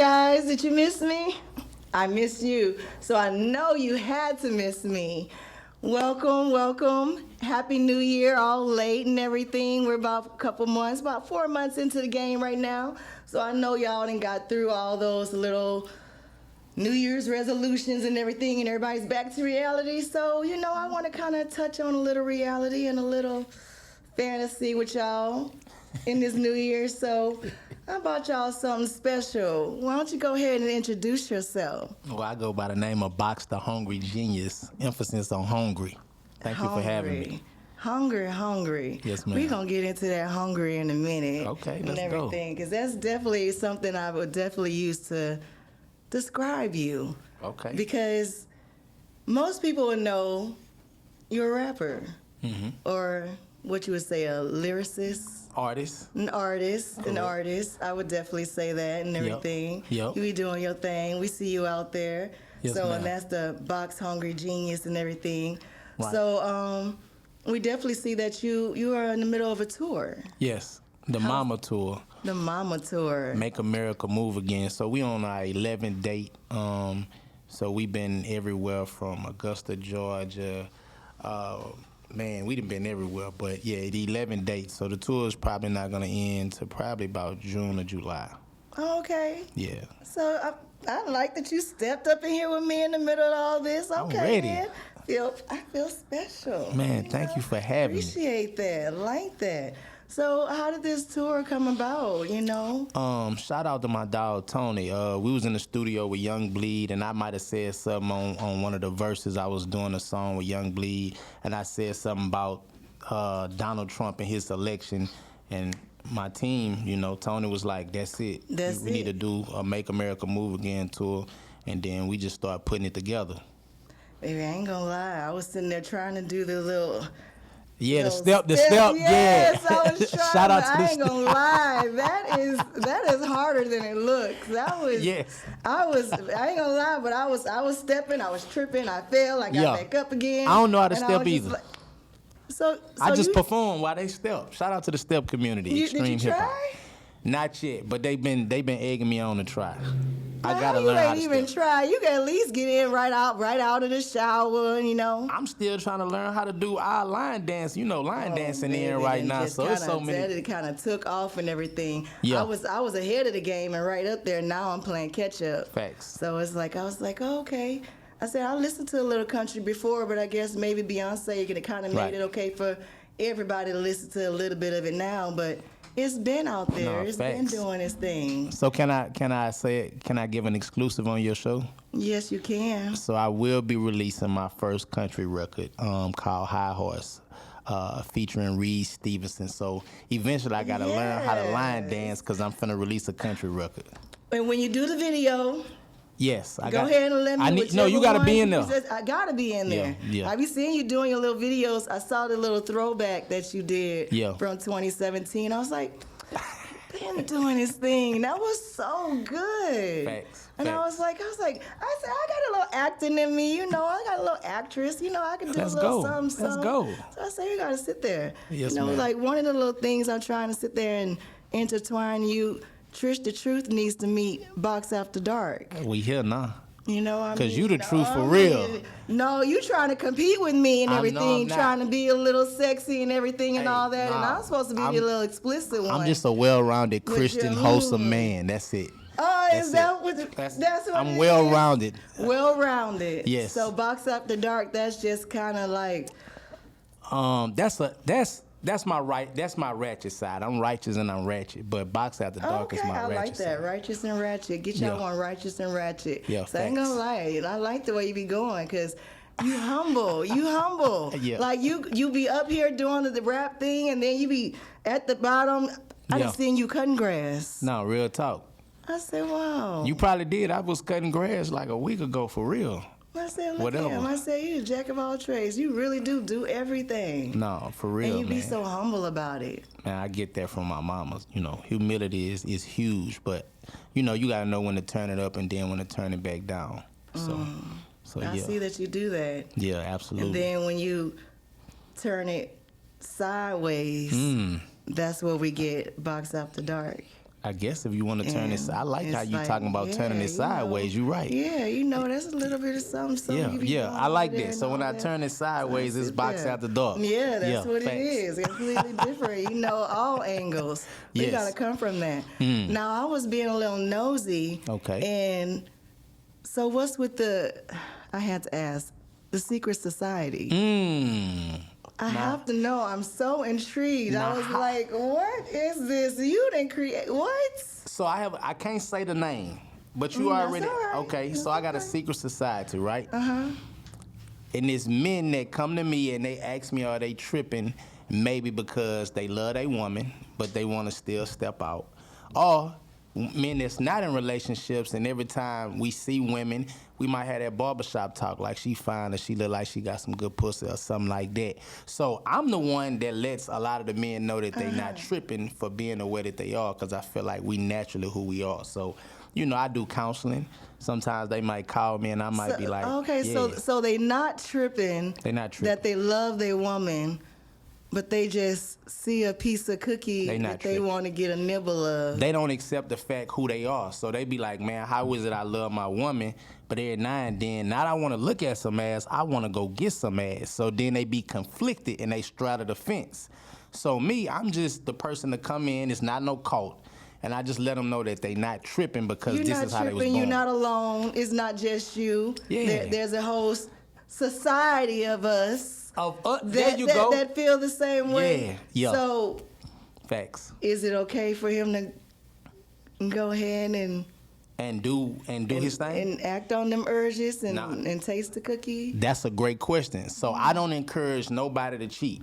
guys. Did you miss me? I missed you. So I know you had to miss me. Welcome, welcome. Happy New Year, all late and everything. We're about a couple months, about 4 months into the game right now. So I know y'all done got through all those little New Year's resolutions and everything, and everybody's back to reality. So, you know, I want to kind of touch on a little reality and a little fantasy with y'all in this New Year. So I bought y'all something special. Why don't you go ahead and introduce yourself? Well, I go by the name of Boxx the Hungry Genius. Emphasis on hungry. Thank you for having me. Hungry. Yes, ma'am. We're going to get into that hungry in a minute. Okay, let's and everything, because that's definitely something I would definitely use to describe you. Okay. Because most people would know you're a rapper. Mm-hmm. Or what you would say, a lyricist. Artist. An artist. I would definitely say that and everything. Yep. You be doing your thing. We see you out there. Yes, so, ma'am. and that's the Boxx Hungry Genius and everything. Right. So, we definitely see that you are in the middle of a tour. Yes. The Mama Tour. The Mama Tour. Make America Move Again. So we on our 11th date. So we've been everywhere from Augusta, Georgia. Man, we done been everywhere. But yeah, the 11th date. So the tour is probably not going to end till probably about June or July. Okay. Yeah. So I like that you stepped up in here with me in the middle of all this. Okay, I'm ready. man. I feel special. Man, thank you for having me. Appreciate that. Like that. So how did this tour come about, you know? Shout out to my dog Tony. We was in the studio with Young Bleed, and I might have said something on one of the verses. I was doing a song with Young Bleed, and I said something about Donald Trump and his election, and my team, you know, Tony was like, that's it. We need to do a Make America Move Again tour, and then we just started putting it together. Baby, I ain't gonna lie. I was sitting there trying to do the little... Yeah, the step, yes, yeah. I was trying. Shout out to I ain't gonna lie, that is harder than it looks. That was. Yes. I ain't gonna lie, but I was stepping, I was tripping, I fell, I got back up again. I don't know how to step either. Like, so I just perform while they step. Shout out to the step community. Extreme did you hip hop. try? Not yet, but they've been egging me on to try. I Well, gotta learn how to You ain't even try. You can at least get in right out of the shower, you know. I'm still trying to learn how to do our line dance. You know, line dancing in right now. So it's so many. It kind of took off and everything. Yeah. I was ahead of the game and right up there. Now I'm playing catch up. Facts. So it's like I was like, oh, okay. I said I listened to a little country before, but I guess maybe Beyonce could have kind of made it okay for everybody to listen to a little bit of it now, but. It's been out there. No, it's facts. been doing its thing. So can I give an exclusive on your show? Yes, you can. So I will be releasing my first country record called High Horse, featuring Reed Stevenson. So eventually I gotta learn how to line dance because I'm finna release a country record. And when you do the video, yes, go ahead and let me. No, you gotta be in there. I gotta be in there. Yeah. I be seeing you doing your little videos. I saw the little throwback that you did from 2017. I was like, been doing this thing. That was so good. Facts. And I was like, I said, I got a little acting in me, you know. I got a little actress, you know. I can do a little something. Let's go. So I said, you gotta sit there. Yes, you know, ma'am. like one of the little things I'm trying to sit there and intertwine you. Trish the Truth needs to meet Boxx After Dark. We here now. You know what I mean? Because you the truth for real. No, you trying to compete with me and everything, trying to be a little sexy and everything and all that, and I'm supposed to be the little explicit one. I'm just a well-rounded Christian, wholesome man. That's it. Oh, is that what? That's what I'm well-rounded. Well-rounded. Yes. So Boxx After Dark, that's just kind of like. That's my ratchet side. I'm righteous and I'm ratchet, but Boxx After Dark is my ratchet side. I like that. Righteous and ratchet. Get y'all on righteous and ratchet. Yeah, so I ain't gonna lie. I like the way you be going because you humble. You humble. Yeah. Like you be up here doing the rap thing and then you be at the bottom. I done seen you cutting grass. No, real talk. I said, wow. You probably did. I was cutting grass like a week ago for real. I said, look at him. I said, you a jack of all trades. You really do everything. No, for real, and you be so humble about it. Man, I get that from my mama. You know, humility is huge, but, you know, you got to know when to turn it up and then when to turn it back down. So I see that you do that. Yeah, absolutely. And then when you turn it sideways, that's where we get Boxx After Dark. I guess if you want to turn this, I like how it's you like, talking about turning it sideways. You right. Yeah, you know, that's a little bit of something. Yeah, you be yeah, doing I like over there that. and So when all I that. turn it sideways, So I it's sit Boxx there. After Dark. Yeah, that's what facts. it is. Completely different. You know, all angles. We Yes. gotta come from that. Now I was being a little nosy. Okay. And so what's with I had to ask, the secret society? I have to know. I'm so intrigued. I was like, what is this? You didn't create what? So I can't say the name, but you That's already all right. okay. That's So I got a okay. secret society, right? Uh-huh. And it's men that come to me and they ask me, are they tripping? Maybe because they love their woman, but they want to still step out, or men that's not in relationships, and every time we see women, we might have that barbershop talk, like she fine or she look like she got some good pussy or something like that. So I'm the one that lets a lot of the men know that they not tripping for being the way that they are, because I feel like we naturally who we are. So, you know, I do counseling. Sometimes they might call me and I might be like, okay, yeah. so they not tripping. They not tripping. That they love their woman, but they just see a piece of cookie They not that they tripping. want to get a nibble of. They don't accept the fact who they are. So they be like, man, how is it I love my woman, but every now and then, not I want to look at some ass, I want to go get some ass. So then they be conflicted and they straddle the fence. So me, I'm just the person to come in. It's not no cult. And I just let them know that they not tripping because You're this not is how they was tripping. born. You're not alone. It's not just you. Yeah. There's a whole society of us There you go. that feel the same way. Yeah. So Facts. is it okay for him to go ahead and do his thing? and act on them urges and, Nah. and taste the cookie? That's a great question. So I don't encourage nobody to cheat.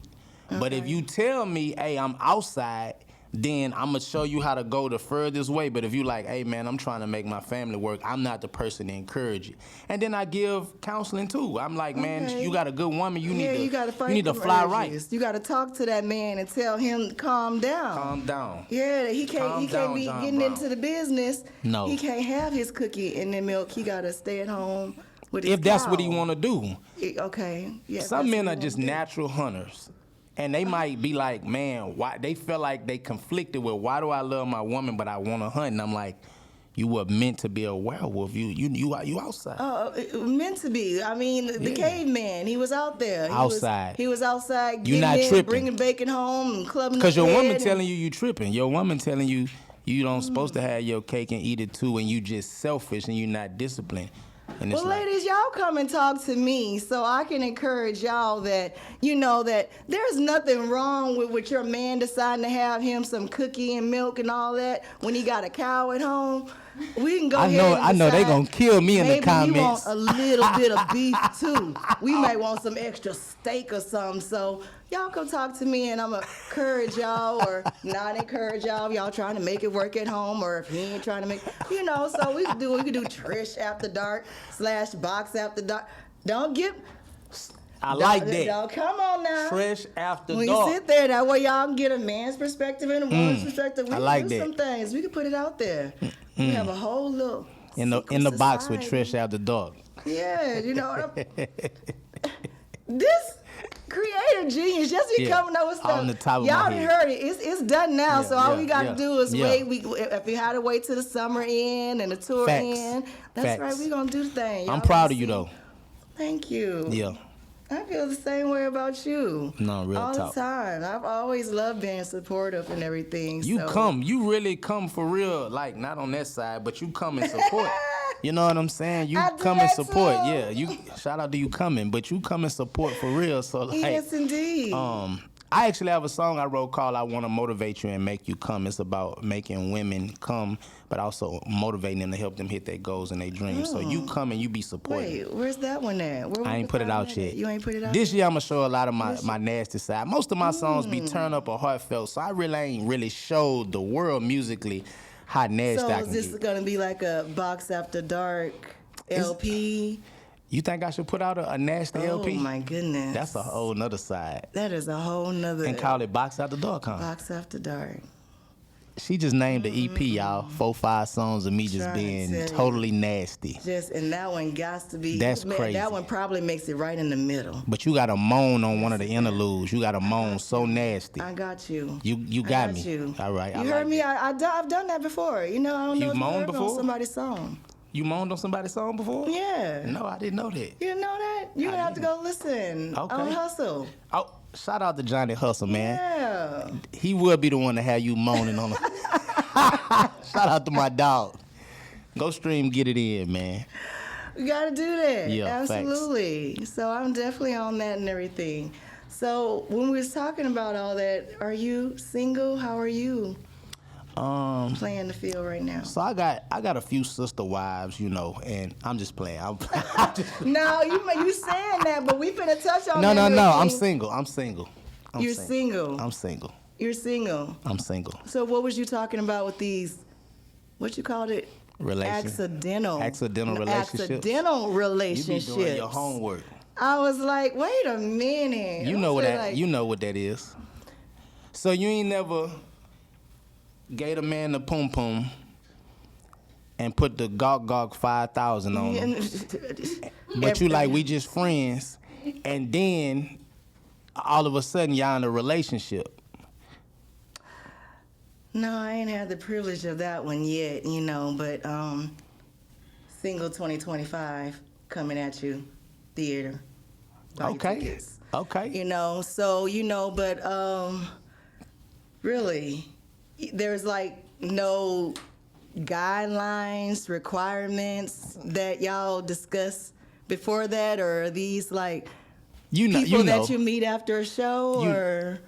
But if you tell me, hey, I'm outside, then I'm going to show you how to go the furthest way. But if you like, hey, man, I'm trying to make my family work, I'm not the person to encourage it. And then I give counseling, too. I'm like, man, Okay. you got a good woman. You you gotta fight you need to them fly urges. right. You gotta talk to that man and tell him to calm down. Calm down. Yeah, he Calm can't down, be John getting Brown. into the business. No. He can't have his cookie and the milk. He gotta stay at home with his If that's what he cow. want to do. Okay. Yeah. Some men are just natural hunters. And they might be like, man, why they feel like they conflicted with why do I love my woman but I want to hunt? And I'm like, you were meant to be a werewolf. You outside. Oh, meant to be. I mean, the caveman. He was out there. Outside. He was outside. You getting not in, tripping. bringing bacon home and clubbing. Because your up woman head telling you tripping. Your woman telling you don't supposed to have your cake and eat it too, and you just selfish and you not disciplined. And it's Well, like, ladies, y'all come and talk to me so I can encourage y'all that, you know, that there's nothing wrong with your man deciding to have him some cookie and milk and all that when he got a cow at home. We can go ahead and I know they decide, gonna kill me in the maybe comments. we want a little bit of beef too. We may want some extra steak or something. So y'all come talk to me and I'm gonna encourage y'all or not encourage y'all if y'all trying to make it work at home or if he ain't trying to make, you know, so we could do Tresh After Dark / Boxx After Dark. Don't get, I like that. don't, come on now. Tresh After When Dark. you sit there, that way y'all can get a man's perspective and a woman's perspective. We I can like do that. some things. We can put it out there. We have a whole little in the secret box with society. Tresh After Dark. Yeah, you know what this creative genius just be Yeah, coming up with stuff. on the top of Y'all my done head. heard it. It's done now. So all we got to do is yeah. wait. If we had to wait till the summer end and the tour Facts. end, that's Facts. right. We gonna do the thing. I'm Y'all proud gonna of you see. though. Thank you. Yeah. I feel the same way about you. No, real all talk. the time. I've always loved being supportive and everything. You really come for real, like not on that side, but you come and support. You know what I'm saying? You I do come and that support. too. Yeah, you shout out to you coming, but you come and support for real. So like, Yes, indeed. I actually have a song I wrote called "I Want to Motivate You and Make You Come." It's about making women come, but also motivating them to help them hit their goals and their dreams. So you come and you be supportive. Wait, where's that one at? Where we I ain't can put it find out that yet. at? You ain't put it out This yet? year I'm gonna show a lot of my nasty side. Most of my songs be turn up or heartfelt, so I really ain't really showed the world musically how nasty So I is can this get. gonna be like a Boxx After Dark LP? You think I should put out a nasty LP? Oh my goodness. That's a whole nother side. That is a whole nother. And call it Boxx After Dark, huh? Boxx After Dark. She just named the EP, y'all. 4-5 songs of me just Trying to being tell you. totally nasty. And that one got to be. That's man, crazy. That one probably makes it right in the middle. But you got a moan on one of the interludes. You got a moan so nasty. I got you. You got me. You. All right. You I heard like me. that. I've done that before. You know, I don't know You've if you moaned heard before? on somebody's song. You moaned on somebody's song before? Yeah. No, I didn't know that. You didn't know that? You're going to have to go listen Okay. on Hustle. Oh, shout out to Johnny Hustle, man. Yeah. He would be the one to have you moaning on him. Shout out to my dog. Go stream, get it in, man. We got to do that. Yeah, absolutely. So I'm definitely on that and everything. So when we was talking about all that, are you single? How are you playing the field right now? So I got a few sister wives, you know, and I'm just playing. No, you saying that, but we finna touch on that. No. and I'm everything. single. You're single. I'm single. You're single. I'm single. So what was you talking about with these? What you called it? Accidental relationships. Accidental You relationships. be doing your homework. I was like, wait a minute. You know what that is. So you ain't never gave a man the pum pum and put the gawk 5,000 on him. But you like, we just friends, and then all of a sudden y'all in a relationship. No, I ain't had the privilege of that one yet, you know, but Single 2025 coming at you, theater. Buy Okay. tickets. Okay. You know, so, you know, but really, there's like no guidelines, requirements that y'all discuss before that, or are these like people that you meet after a show, or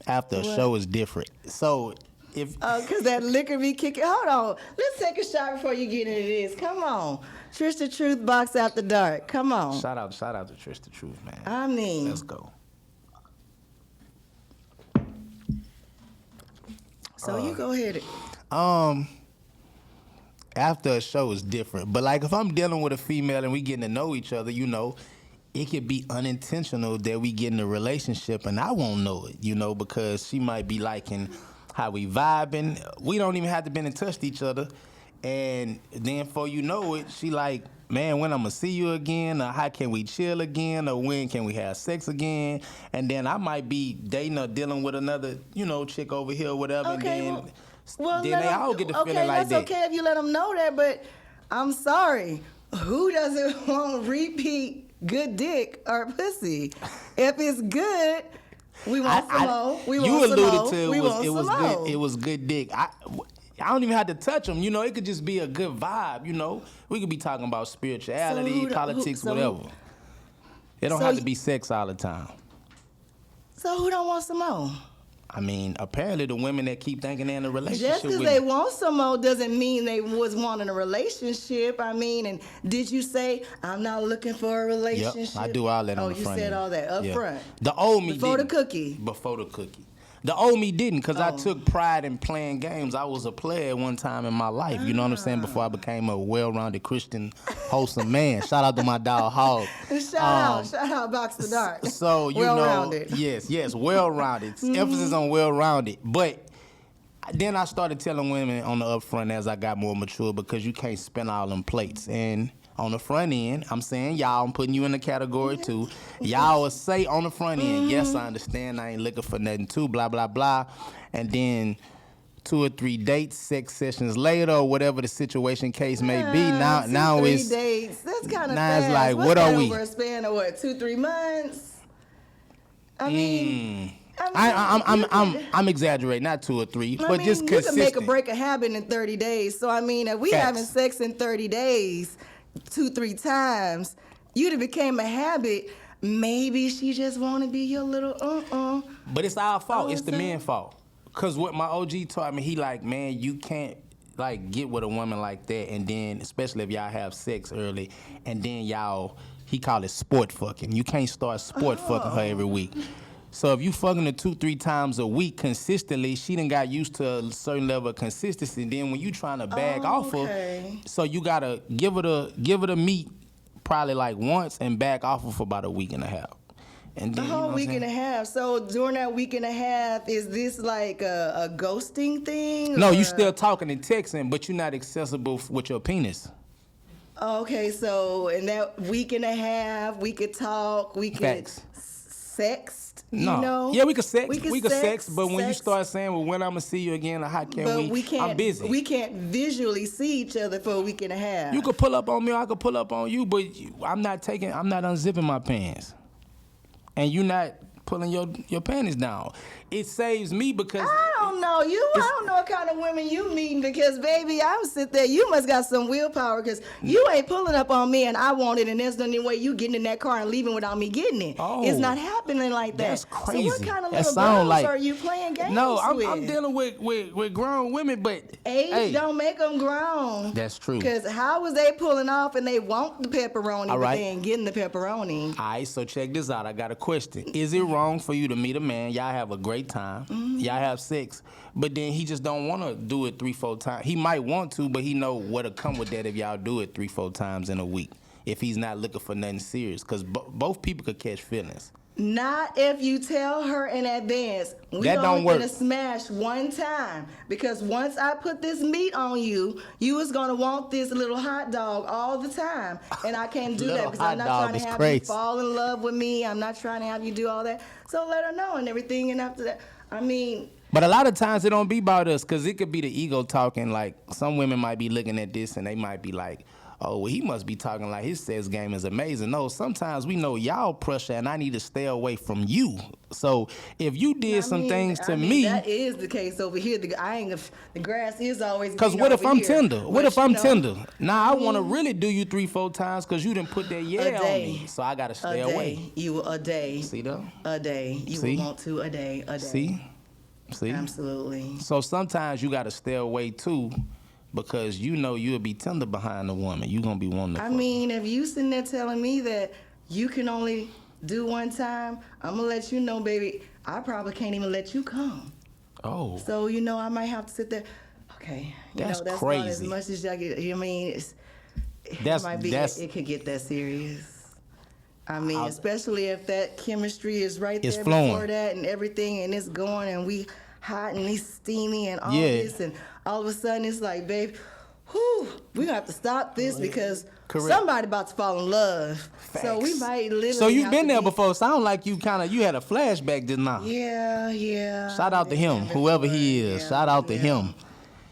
after a show is different. So if because that liquor be kicking. Hold on, let's take a shot before you get into this. Come on, Trish the Truth, Boxx After Dark. Come on. shout out to Tresh the Truth, man. I mean, Let's go. So you go ahead. After a show is different, but like if I'm dealing with a female and we getting to know each other, you know, it could be unintentional that we get in a relationship and I won't know it, you know, because she might be liking how we vibing. We don't even have to been in touch with each other, and then before you know it, she like, man, when I'm gonna see you again, or how can we chill again, or when can we have sex again? And then I might be dating or dealing with another, you know, chick over here or whatever, Okay, and then well, then they all get the feeling like that. that's okay if you let them know that, but I'm sorry. Who doesn't want repeat good dick or pussy? If it's good, we want some more. We want some more. You alluded to We want it was some more. good. It was good dick. I don't even have to touch them. You know, it could just be a good vibe. You know, we could be talking about spirituality, politics, whatever. It don't have to be sex all the time. So who don't want some more? I mean, apparently the women that keep thinking they're in a relationship Just because with they me. want some more doesn't mean they was wanting a relationship. I mean, and did you say, I'm not looking for a relationship? Yep, I do all that on the front Oh, you said end. all that up front. The old me Before didn't. the cookie. Before the cookie. The old me didn't, because I Oh. took pride in playing games. I was a player at one time in my life. You know what I'm saying? Before I became a well-rounded Christian, wholesome man. Shout out to my dog, Hog. Shout out, Boxx the Dark. So, you Well-rounded. know, yes, well-rounded. Emphasis on well-rounded. But then I started telling women on the upfront as I got more mature, because you can't spin all them plates. And on the front end, I'm saying y'all, I'm putting you in the category too. Y'all will say on the front end, yes, I understand, I ain't looking for nothing too, blah, blah, blah. And then 2 or 3 dates, sex sessions later, or whatever the situation case may be. Now it's 3 dates. That's kind of now fast. it's like, What's what that are we? Over a span of what, 2-3 months? I mean, I'm exaggerating, not 2 or 3, but just you consistent. can make or break a habit in 30 days. So I mean, if we Facts. having sex in 30 days, 2-3 times, you'd have became a habit. Maybe she just want to be your little But it's our fault. Oh, It's the so- men's fault. Cause what my OG taught me, he like, man, you can't like get with a woman like that, and then especially if y'all have sex early, and then y'all, he called it sport fucking. You can't start sport fucking her every week. So if you fucking her 2-3 times a week consistently, she done got used to a certain level of consistency. Then when you trying to bag off her, okay. so you gotta give her the meat probably like once and back off her for about a week and a half. And The then, whole week and a half. So during that week and a half, is this like a ghosting thing? No, or- you still talking and texting, but you're not accessible with your penis. Okay, so in that week and a half, we could talk, we could Facts. sext, No. you know? Yeah, we could sex. We We could could sex, but when you sex, start saying, well, when I'm going to see you again, or how can but we can't, I'm busy. we can't visually see each other for a week and a half. You could pull up on me, or I could pull up on you, but I'm not unzipping my pants. And you not pulling your panties down. It saves me because I don't know you. I don't know what kind of women you meeting because, baby, I would sit there. You must got some willpower because you ain't pulling up on me and I want it, and there's no any way you getting in that car and leaving without me getting it. Oh, it's not happening like that. that's crazy. So what kind of That little sound girls like- are you playing games no, with? I'm dealing with grown women, but Age hey, don't make them grown. that's true. Because how was they pulling off and they want the pepperoni, but right. they ain't getting the pepperoni? All right, so check this out. I got a question. Is it wrong for you to meet a man? Y'all have a great time. Y'all have sex, but then he just don't want to do it 3-4 times. He might want to, but he know what'll come with that if y'all do it 3-4 times in a week. If he's not looking for nothing serious, because both people could catch feelings. Not if you tell her in advance. We That don't only work. gonna smash one time because once I put this meat on you, you is gonna want this little hot dog all the time, and I can't do that Little because I'm hot not dog trying is to have crazy. you fall in love with me. I'm not trying to have you do all that. So let her know and everything, and after that, I mean. But a lot of times it don't be about us, because it could be the ego talking. Like, some women might be looking at this and they might be like, oh, well, he must be talking like his sex game is amazing. No, sometimes we know y'all pressure and I need to stay away from you. So if you did some things to me. That is the case over here. The grass is always Because green what if over I'm here. tender? What But, if I'm you know, tender? Now I want to really do you 3-4 times because you didn't put that yeah on day. me. So I got to stay a away. day, you a day. See though? A day. You See? will want to a day. See? Absolutely. So sometimes you got to stay away too, because you know you'll be tender behind the woman. You going to be wanting to I fuck. mean, if you sitting there telling me that you can only do one time, I'm going to let you know, baby, I probably can't even let you come. Oh. So, you know, I might have to sit there. Okay. You That's know, that's crazy. not as much as y'all get. You know what I mean? It could get that serious. I mean, especially if that chemistry is right It's there flowing. before that and everything, and it's going, and we hot and he's steamy and all Yeah. this, and all of a sudden it's like, babe, whew, we gonna have to stop this because Correct. somebody about to fall in love. So we Facts. might literally. So you've have been to there be- before. Sound like you had a flashback just now. Yeah. Shout out to him, whoever he is. Yeah, Shout out to yeah. him.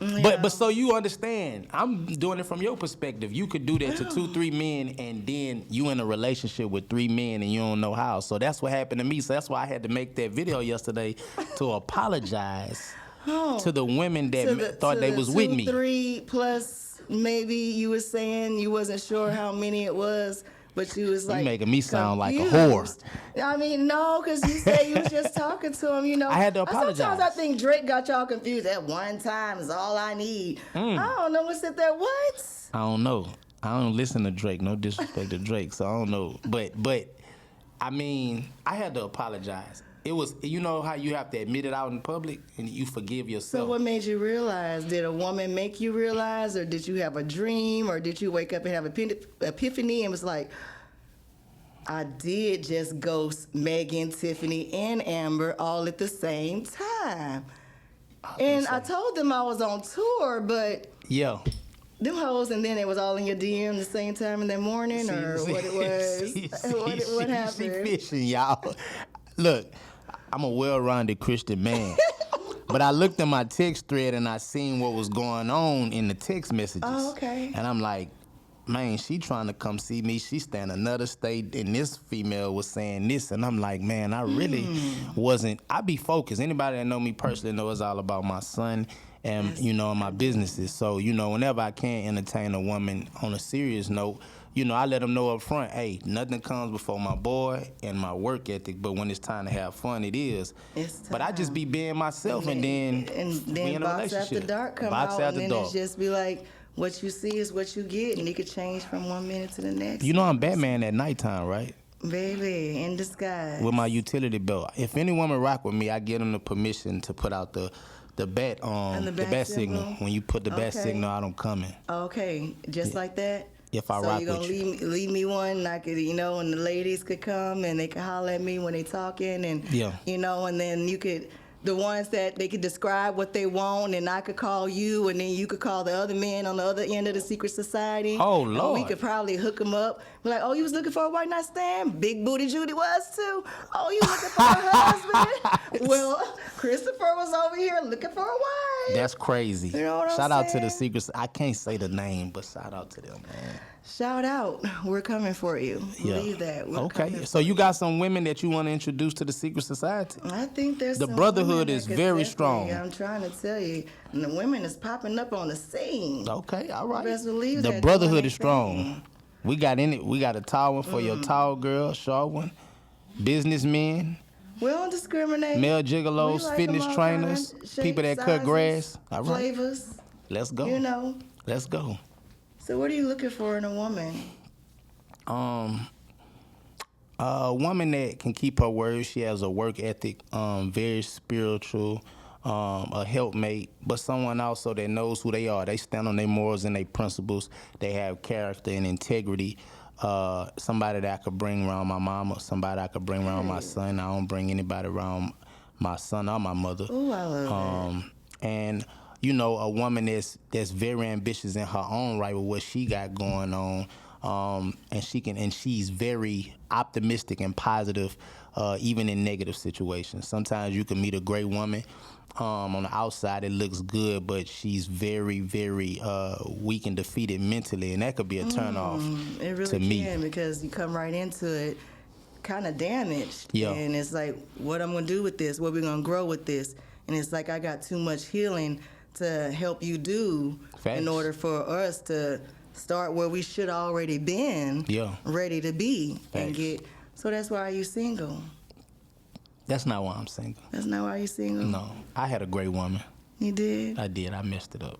Yeah. But so you understand, I'm doing it from your perspective. You could do that to 2-3 men, and then you in a relationship with 3 men and you don't know how. So that's what happened to me. So that's why I had to make that video yesterday to apologize to the women that thought they was with me. 3 plus, maybe you were saying you wasn't sure how many it was, but you was like making me sound like a confused. I mean, no, because you said you was just talking to him. You know, I had to apologize. Sometimes I think Drake got y'all confused. That one time is all I need. I don't know what's at that. What? I don't know. I don't listen to Drake. No disrespect to Drake, so I don't know. But I mean, I had to apologize. It was, you know how you have to admit it out in public and you forgive yourself. So what made you realize? Did a woman make you realize, or did you have a dream, or did you wake up and have an epiphany and was like, I did just ghost Megan, Tiffany, and Amber all at the same time? And I told them I was on tour, but Yeah. them hoes, and then it was all in your DM the same time in the morning, or what it was? What happened? She fishing, y'all. Look, I'm a well-rounded Christian man. But I looked at my text thread and I seen what was going on in the text messages. Oh, okay. And I'm like, man, she trying to come see me. She stay in another state, and this female was saying this. And I'm like, man, I really wasn't. I be focused. Anybody that know me personally know it's all about my son and, you know, my businesses. So, you know, whenever I can entertain a woman on a serious note, you know, I let them know up front, hey, nothing comes before my boy and my work ethic, but when it's time to have fun, it is. It's But I just time. be being myself, and then we in a Box relationship. After Dark come Box out, After and then Dark. it's just be like, what you see is what you get, and it could change from 1 minute to the next. You know I'm Batman at nighttime, right? Baby, in disguise. With my utility belt. If any woman rock with me, I give them the permission to put out the bat the bat signal. symbol? When you put the bat Okay. signal out, I'm coming. Okay, just like that? if I So rock you're gonna with you. leave me one, and I could, and the ladies could come and they could holler at me when they talking, and Yeah. and then you could. The ones that they could describe what they want, and I could call you, and then you could call the other men on the other end of the secret society. Oh, And we Lord. could probably hook them up. Be like, oh, you was looking for a white night stand? Big booty Judy was too. Oh, you looking for a husband? Well, Christopher was over here looking for a wife. That's crazy. You know what I'm Shout out to the saying? secrets. I can't say the name, but shout out to them, man. Shout out. We're coming for you. Yeah. Believe that. We're Okay. coming So you got some women that you want to introduce to the secret society? I think there's The some brotherhood women that is could very definitely- strong. I'm trying to tell you, and the women is popping up on the scene. Okay, all right. best believe The that, brotherhood doing is their strong. thing. We got a tall one for your tall girl, short one. Businessmen, We don't discriminate. male We gigolos, like fitness them all trainers, kinds, people that shapes, cut sizes, grass. All right, Flavors, let's go. Let's go. So what are you looking for in a woman? A woman that can keep her word. She has a work ethic, very spiritual, a helpmate, but someone also that knows who they are. They stand on their morals and their principles. They have character and integrity. Somebody that I could bring around my mama, somebody I could bring around my son. I don't bring anybody around my son or my mother. Ooh, I love And a woman that's very ambitious in her own right with what she got going on. And she's very optimistic and positive, even in negative situations. Sometimes you can meet a great woman. On the outside, it looks good, but she's very, very weak and defeated mentally, and that could be a turnoff It really to me. can, because you come right into it kind of damaged. Yeah. And it's like, what I'm going to do with this? What we going to grow with this? And it's like I got too much healing to help you do Facts. in order for us to start where we should already been, Yeah. ready to be and Facts. get. So that's why you single. That's not why I'm single. That's not why you single. No, I had a great woman. You did? I did. I messed it up.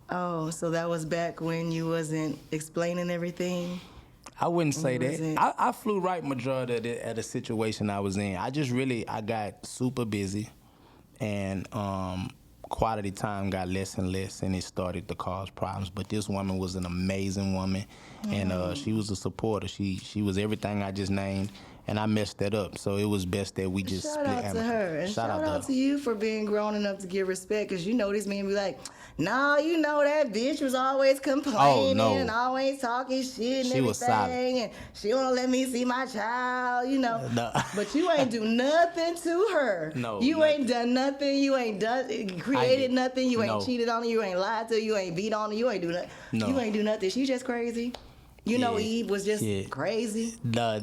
Oh, so that was back when you wasn't explaining everything? I wouldn't say Was it- that. I flew right majority of the situation I was in. I got super busy, and quality time got less and less, and it started to cause problems. But this woman was an amazing woman, and she was a supporter. She was everything I just named, and I messed that up. So it was best that we just Shout split out to amicably. her. And shout out her. to you for being grown enough to give respect, because these men be like, no, that bitch was always complaining no. and always talking shit and She was everything, solid. and she won't let me see my child, No. But you ain't do nothing to her. No, You nothing. ain't done nothing. You ain't created nothing. You ain't No. cheated on her. You ain't lied to her. You ain't beat on her. You ain't do nothing. No. You ain't do nothing. She just crazy. Yeah. Eve was just Yeah. crazy. Nah.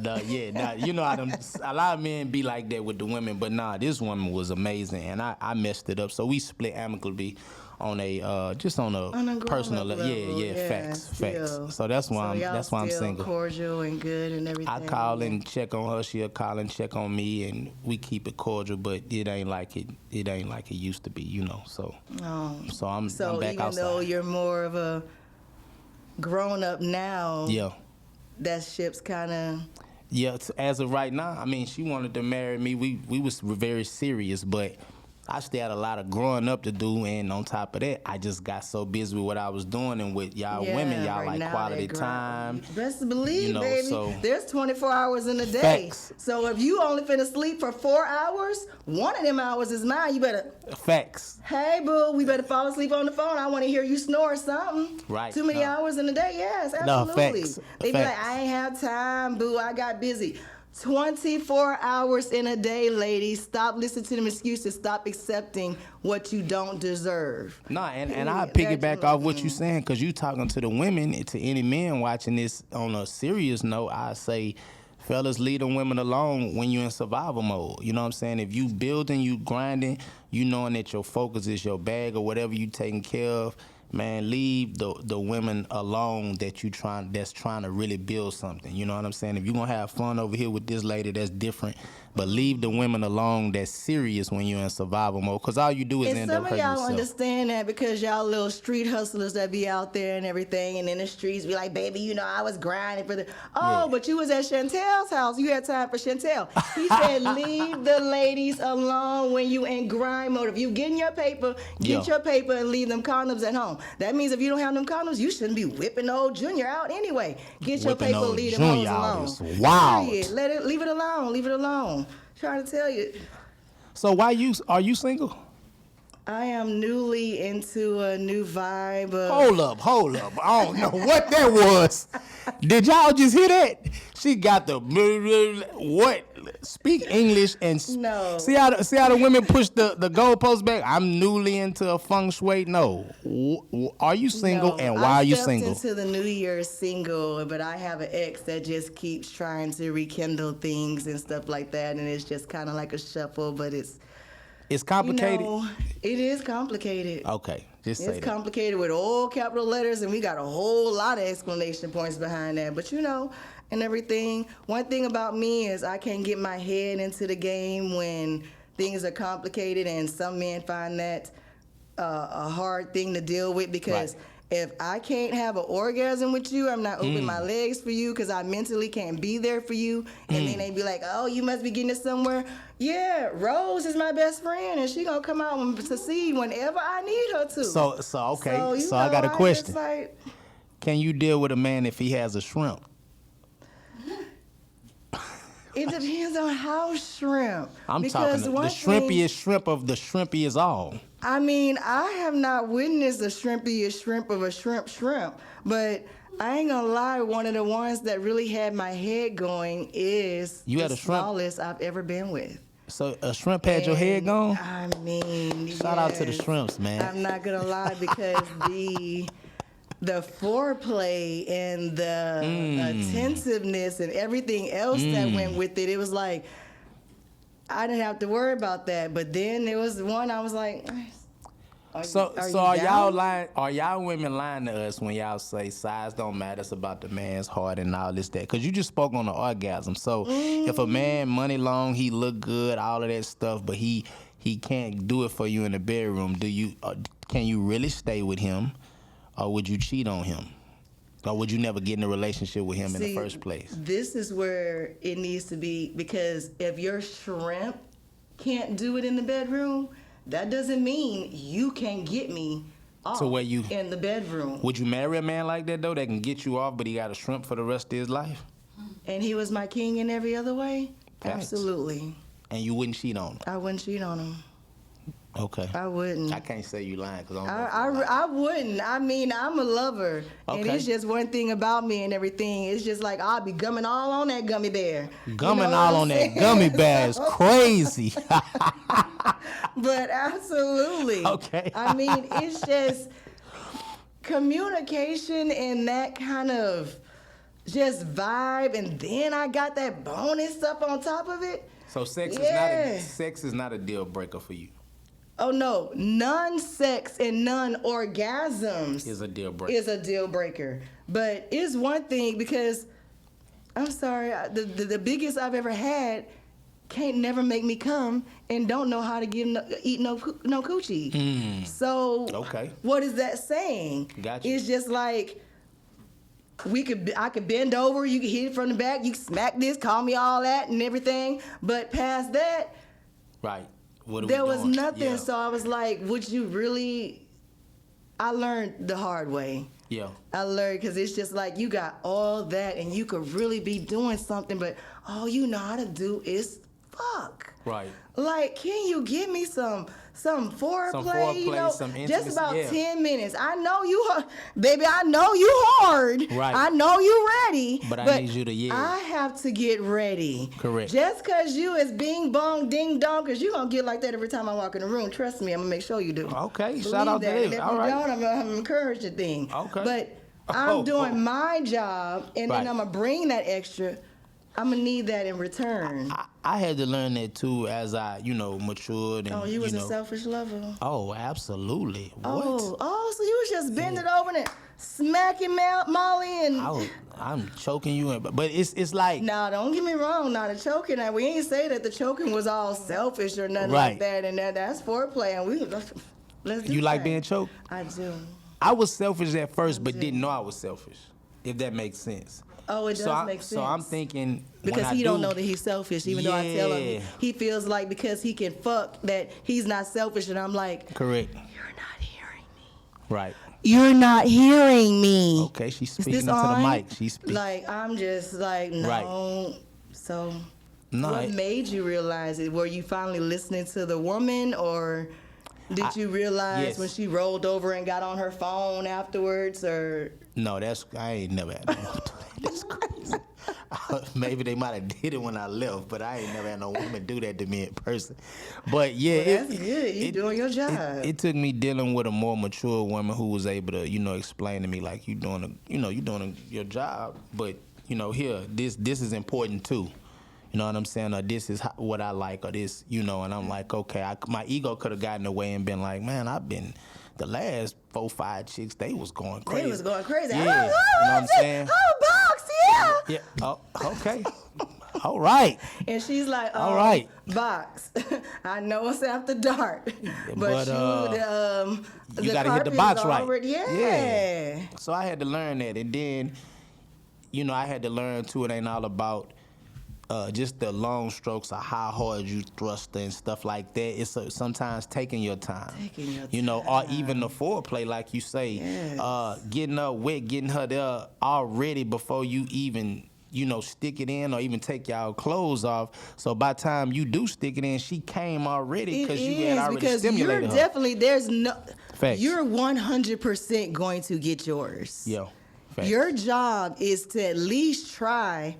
You know how a lot of men be like that with the women, but nah, this woman was amazing, and I messed it up. So we split amicably on a just on a On a personal grown-up level. Yeah, facts. still. So that's why y'all I'm still single. cordial and good and everything. I call and check on her. She'll call and check on me, and we keep it cordial. But it ain't like it used to be, So Oh. I'm So back even outside. though you're more of a grown up now, Yeah. that ship's kind of. Yeah, as of right now, I mean, she wanted to marry me. We was very serious, but I still had a lot of growing up to do, and on top of that, I just got so busy with what I was doing and with y'all women, y'all right like now quality that time. Best believe, baby. So There's 24 hours in a day. Facts. So if you only finna sleep for 4 hours, one of them hours is mine. You better. Facts. Hey, boo, we better fall asleep on the phone. I want to hear you snore or something. Right. Too many No. hours in a day? Yes, No, absolutely. facts. They be like, Facts. I ain't have time, boo. I got busy. 24 hours in a day, ladies. Stop listening to them excuses. Stop accepting what you don't deserve. No, and I Period. piggyback off what you saying, because you talking to the women, and to any men watching this on a serious note, I say, fellas, leave them women alone when you're in survival mode. You know what I'm saying? If you building, you grinding, you knowing that your focus is your bag or whatever you taking care of, man, leave the women alone that's trying to really build something. You know what I'm saying? If you're gonna have fun over here with this lady, that's different. But leave the women alone that's serious when you're in survival mode, because all you do is And end some up of hurting y'all yourself. understand that, because y'all little street hustlers that be out there and everything, and in the streets be like, baby, I was grinding for the. Oh, Yeah. but you was at Chantel's house. You had time for Chantel. He said, leave the ladies alone when you in grind mode. If you getting your paper, get Yeah. your paper and leave them condoms at home. That means if you don't have them condoms, you shouldn't be whipping old Junior out anyway. Get your Whipping paper, old leave them hoes Junior out alone. is wild. Period. Leave it alone. Leave it alone. Trying to tell you. So are you single? I am newly into a new vibe of... Hold up. I don't know what that was. Did y'all just hear that? She got the what? Speak English and No. See how the women push the goalpost back. I'm newly into a feng shui. No, are you single, and why are you single? I stepped into the new year single, but I have an ex that just keeps trying to rekindle things and stuff like that, and it's just kind of like a shuffle, but it's complicated. It is complicated. Okay, just say It's complicated with all capital letters, and we got a whole lot of exclamation points behind that. But and everything. One thing about me is I can't get my head into the game when things are complicated, and some men find that a hard thing to deal with because if I can't have an orgasm with you, I'm not opening my legs for you because I mentally can't be there for you. And then they be like, oh, you must be getting it somewhere. Yeah, Rose is my best friend, and she gonna come out and succeed whenever I need her to. So okay. So I got a question. Can you deal with a man if he has a shrimp? It depends on how shrimp. I'm talking the shrimpiest shrimp of the shrimpiest all. I mean, I have not witnessed the shrimpiest shrimp of a shrimp, but I ain't gonna lie, one of the ones that really had my head going is the smallest I've ever been with. So a shrimp had your head going? I mean, Shout out to the shrimps, man. I'm not gonna lie because the foreplay and the attentiveness and everything else that went with it, it was like, I didn't have to worry about that. But then there was one I was like, are y'all lying? Are y'all women lying to us when y'all say size don't matter? It's about the man's heart and all this, that. Because you just spoke on the orgasm. So if a man money long, he look good, all of that stuff, but he can't do it for you in the bedroom, can you really stay with him? Or would you cheat on him? Or would you never get in a relationship with him in the first place? This is where it needs to be, because if your shrimp can't do it in the bedroom, that doesn't mean you can get me off in the bedroom. Would you marry a man like that, though, that can get you off, but he got a shrimp for the rest of his life? And he was my king in every other way? Facts. Absolutely. And you wouldn't cheat on him? I wouldn't cheat on him. Okay. I wouldn't. I can't say you lying because I wouldn't. I mean, I'm a lover. Okay. And it's just one thing about me and everything. It's just like I'll be gumming all on that gummy bear. Gumming all on that gummy bear is crazy. But absolutely. Okay. I mean, it's just communication and that kind of just vibe. And then I got that bonus stuff on top of it. So sex is not a deal breaker for you? Oh no, non-sex and non-orgasms is a deal breaker. Is a deal breaker. But it's one thing because, I'm sorry, the biggest I've ever had can't never make me come and don't know how to eat no coochie. So what is that saying? Gotcha. It's just like I could bend over, you could hit it from the back, you can smack this, call me all that and everything. But past that, right. There was nothing, so I was like, would you really? I learned the hard way. Yeah. I learned because it's just like you got all that and you could really be doing something, but all you know how to do is fuck. Right. Like, can you give me some foreplay, some intimacy, just about 10 minutes. I know you, baby, I know you hard. Right. I know you ready. But I need you to, I have to get ready. Correct. Just because you is bing bong ding dong, because you're going to get like that every time I walk in the room. Trust me, I'm going to make sure you do. Okay, Believe shout out that. to you. And if all you right. don't, I'm going to encourage the thing. Okay. But I'm doing my job, and then I'm going to bring that extra. I'm going to need that in return. I had to learn that, too, as I, matured. And, you was a selfish lover. Oh, absolutely. What? Oh, so you was just bending over and smacking Molly and... I'm choking you, but it's like... Nah, don't get me wrong. Nah, the choking, we ain't say that the choking was all selfish or nothing like that, and that's foreplay, and let's do You like being choked? I do. I was selfish at first, but didn't know I was selfish, if that makes sense. Oh, it does make sense. So I'm thinking because he don't know that he's selfish, even though I tell him he feels like because he can fuck that he's not selfish, and I'm like, correct. You're not hearing me. Right. You're not hearing me. Okay, she's Is speaking this into on? the mic. She's speaking. Like, I'm just like, no. Right. So, No, what made you realize it? Were you finally listening to the woman, or did you realize yes. when she rolled over and got on her phone afterwards, or? No, I ain't never had no woman do that. That's crazy. Maybe they might have did it when I left, but I ain't never had no woman do that to me in person. But yeah, Well, that's good. You doing your job. It took me dealing with a more mature woman who was able to, explain to me like you doing your job, but here this is important too. You know what I'm saying? Or this is what I like, or this, and I'm like, okay, my ego could have gotten away and been like, man, I've been the last 4, 5 chicks, they was going crazy. They was going crazy. Yeah, Oh, you know what I'm saying? Oh, Boxx, yeah. Yeah. Oh, okay. All right. And she's like, all right, Boxx. I know it's after dark, but you gotta hit the box right. Yeah. So I had to learn that, and then, I had to learn too. It ain't all about just the long strokes of how hard you thrust and stuff like that. It's sometimes taking your time. Or even the foreplay, like you say, Yes. getting her wet, getting her there already before you even, stick it in or even take y'all clothes off. So by the time you do stick it in, she came already because you had already stimulated her. You're definitely, there's no, Facts. You're 100% going to get yours. Yeah. Facts. Your job is to at least try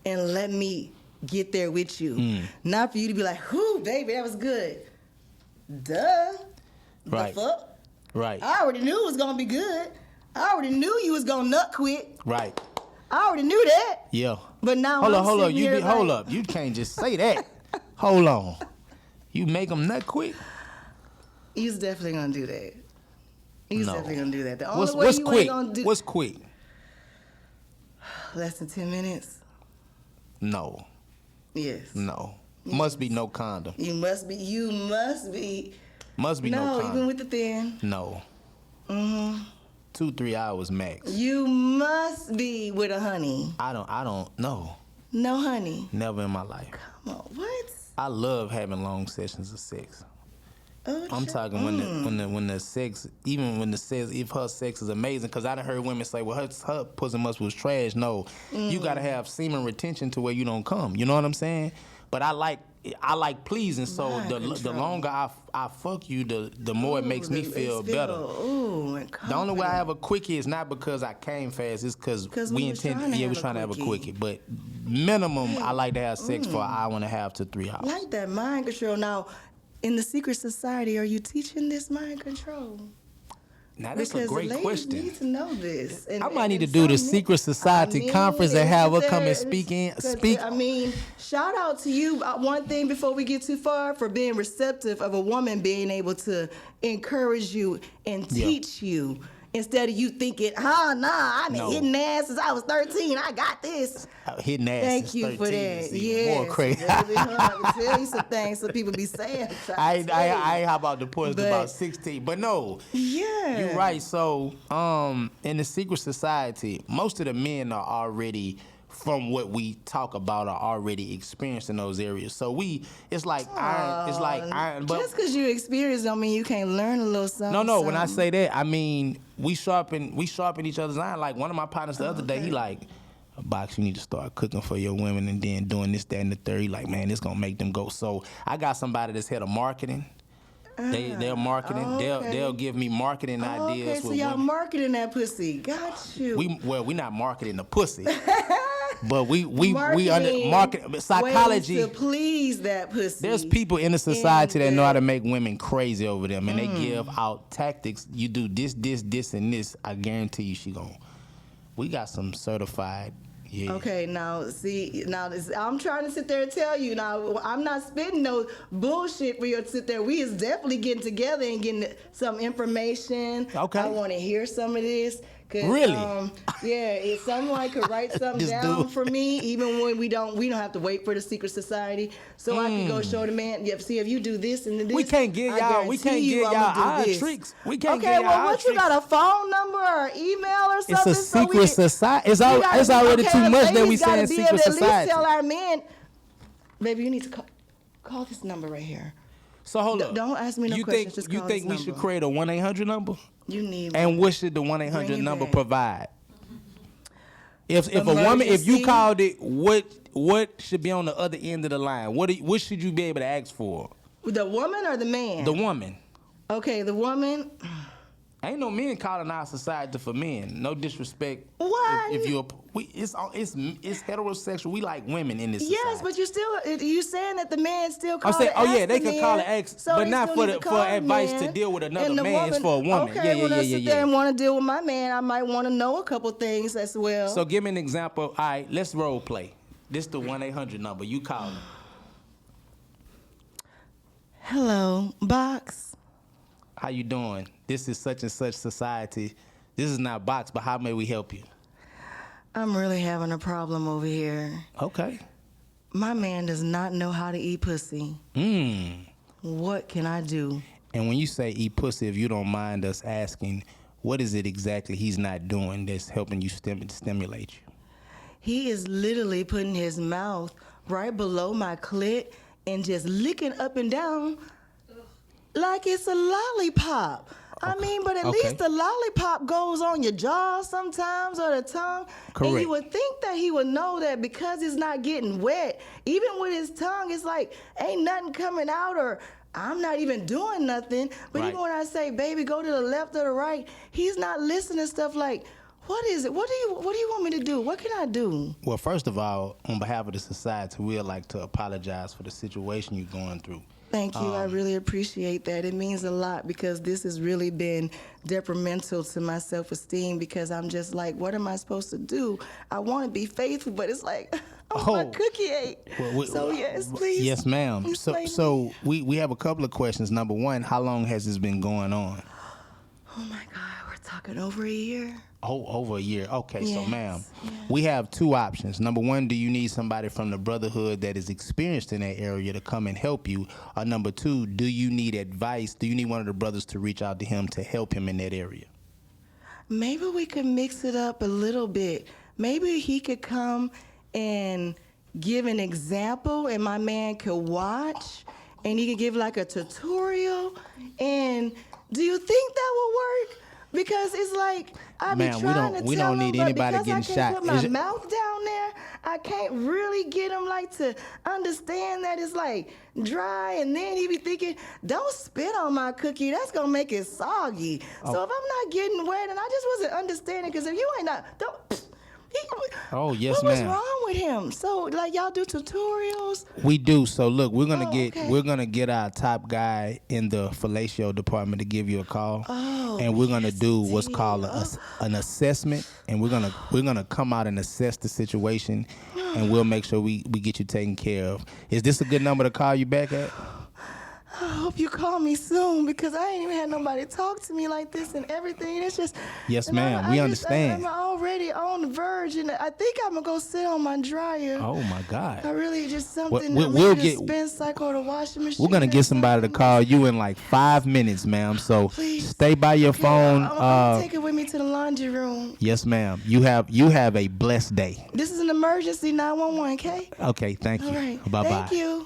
and let me get there with you. Not for you to be like, whoo, baby, that was good. Duh. Right. The fuck? Right. I already knew it was going to be good. I already knew you was going to nut quick. Right. I already knew that. Yeah. But now hold I'm up. sitting here Hold like- up. You can't just say that. Hold on. You make them nut quick? He's definitely going to do that. He's No. definitely going to do that. The only way What's you quick? ain't going to do What's quick? less than 10 minutes. No. Yes. No. Must be no condom. You must be. Must be no No, condom. even with the thin. No. 2-3 hours max. You must be with a honey. I don't know. No honey. Never in my life. Come on, what? I love having long sessions of sex. Oh, I'm shit. talking when the sex, even when the sex, if her sex is amazing, because I done heard women say, well, her pussy must was trash. No, you gotta have semen retention to where you don't come. You know what I'm saying? But I like pleasing, so Mind the control. longer I fuck you, the more it makes me feel better. Ooh, and The only way I have a quickie is not because I came fast, it's because we was trying to have a quickie. But minimum, I like to have sex for an hour and a half to 3 hours. like that mind control. Now, in the secret society, are you teaching this mind control? Now that's Because a great the ladies question. need to know this. And, I might need to and do the some men- secret society conference and have her come and speak. I mean, shout out to you. One thing before we get too far, for being receptive of a woman being able to encourage you and teach you. Instead of you thinking, I've been hitting ass since I was 13. I got this. Hitting ass. Thank you for that. Yeah. More crazy. I can tell you some things some people be saying. I ain't how about the push about 16. But no. Yeah. You're right. So, in the secret society, most of the men are already, from what we talk about, are already experienced in those areas. So it's like iron. But just because you experience don't mean you can't learn a little something. no. When I say that, I mean we sharpen each other's iron. Like one of my partners the other day, he like, Boxx, you need to start cooking for your women and then doing this, that, and the third. He like, man, this gonna make them go. So I got somebody that's head of marketing. They're marketing. Okay. They'll give me marketing ideas. Okay, so with y'all women. marketing that pussy. Got you. We not marketing the pussy, but we Marketing market psychology. ways to please that pussy. There's people in the society that know how to make women crazy over them, and they give out tactics. You do this, and this. I guarantee you, she gon'. We got some certified. Yeah. Okay, now I'm trying to sit there and tell you. Now I'm not spitting no bullshit for you to sit there. We is definitely getting together and getting some information. Okay. I want to hear some of this. Really? Yeah, if someone could write something This down dude. for me, even when we don't have to wait for the secret society, so I can go show the man. Yeah, see if you do this and this. We can't give y'all. We can't give y'all our tricks. We can't give y'all well, our what you tricks. got a phone number or email or something? It's a so we secret can- society. It's we gotta already okay, too much that we ladies gotta saying be secret able to at least society. tell our men, baby, you need to call this number right here. So hold up. Don't ask me no you questions, Think just you call think this we should number. create a 1-800 number You need And what should the 1-800 Bring it number back. provide? If a woman, if you Emergency. called it, what should be on the other end of the line? What should you be able to ask for? The woman or the man? The woman. Okay, the woman. Ain't no men calling our society for men. No disrespect. What? If you're, it's heterosexual. We like women in this society. Yes, but you saying that the man still call I'm saying, and ask they the can men, call and ask, so but they not still for need to call the advice man, to deal with another and the man. It's for a woman. Okay, when I sit there and yeah. want to deal with my man, I might want to know a couple things as well. So give me an example. All right, let's role play. This is the 1-800 number. You call it. Hello, Boxx. How you doing? This is such and such society. This is not Boxx, but how may we help you? I'm really having a problem over here. Okay. My man does not know how to eat pussy. What can I do? And when you say eat pussy, if you don't mind us asking, what is it exactly he's not doing that's helping you stimulate you? He is literally putting his mouth right below my clit and just licking up and down like it's a lollipop. I mean, but at least the lollipop goes on your jaw sometimes or the tongue. Correct. And you would think that he would know that because it's not getting wet, even with his tongue, it's like ain't nothing coming out or I'm not even doing nothing. But Right. even when I say, baby, go to the left or the right, he's not listening to stuff like, what is it? What do you want me to do? What can I do? Well, first of all, on behalf of the society, we'd like to apologize for the situation you're going through. Thank you. I really appreciate that. It means a lot because this has really been detrimental to my self-esteem because I'm just like, what am I supposed to do? I want to be faithful, but it's like, my cookie ate. So yes, please. Yes, ma'am. explain So we have a couple of questions. Number one, how long has this been going on? Oh my God, we're talking over a year. Oh, over a year. Okay, so Yes, ma'am, yes. we have two options. Number one, do you need somebody from the brotherhood that is experienced in that area to come and help you? Or number two, do you need advice? Do you need one of the brothers to reach out to him to help him in that area? Maybe we could mix it up a little bit. Maybe he could come and give an example and my man could watch and he could give like a tutorial. And do you think that will work? Because it's like I be Ma'am, trying we to tell don't him, need but anybody because getting I shot. can't put my Is it- mouth down there, I can't really get him like to understand that it's like dry, and then he be thinking, "Don't spit on my cookie. That's gonna make it soggy." So if I'm not getting wet, and I just wasn't understanding, because if you ain't not, don't. Oh, yes, what was ma'am. wrong with him? So like y'all do tutorials? We do. So look, we're gonna okay. we're gonna get our top guy in the fellatio department to give you a call, and we're gonna do what's called an assessment, and we're gonna come out and assess the situation, and we'll make sure we get you taken care of. Is this a good number to call you back at? I hope you call me soon because I ain't even had nobody talk to me like this and everything. It's just Yes, and ma'am. We understand. I'm already on the verge, and I think I'm gonna go sit on my dryer. Oh my God. I really just something. we'll maybe get- the spin cycle or the washing machine. We're gonna or get somebody to something. call you in like 5 minutes, ma'am. So Please. stay by your Okay, phone. I'm gonna take it with me to the laundry room. Yes, ma'am. You have a blessed day. This is an emergency 911, okay? Okay, thank you. All right. Bye bye. Thank you.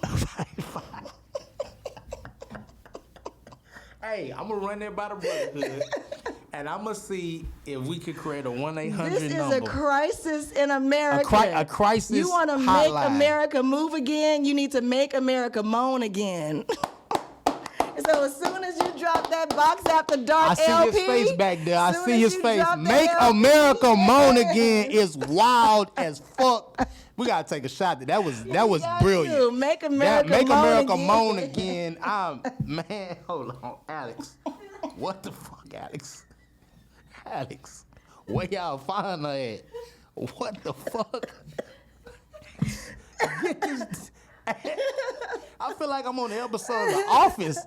Hey, I'm gonna run that by the brotherhood, and I'm gonna see if we could create a 1-800 This is number. a crisis in America. A crisis You want to make hotline. America move again? You need to make America moan again. So as soon as you drop that Boxx After Dark I see LP, his face back there. I soon see as his you face. drop that Make LP, America moan again is wild as fuck. We gotta take a shot. That was gotta brilliant. do. Make America Make moan America again. moan again. Man, hold on, Alex. What the fuck, Alex? Alex, where y'all find her at? What the fuck? Get this. I feel like I'm on the episode of The Office.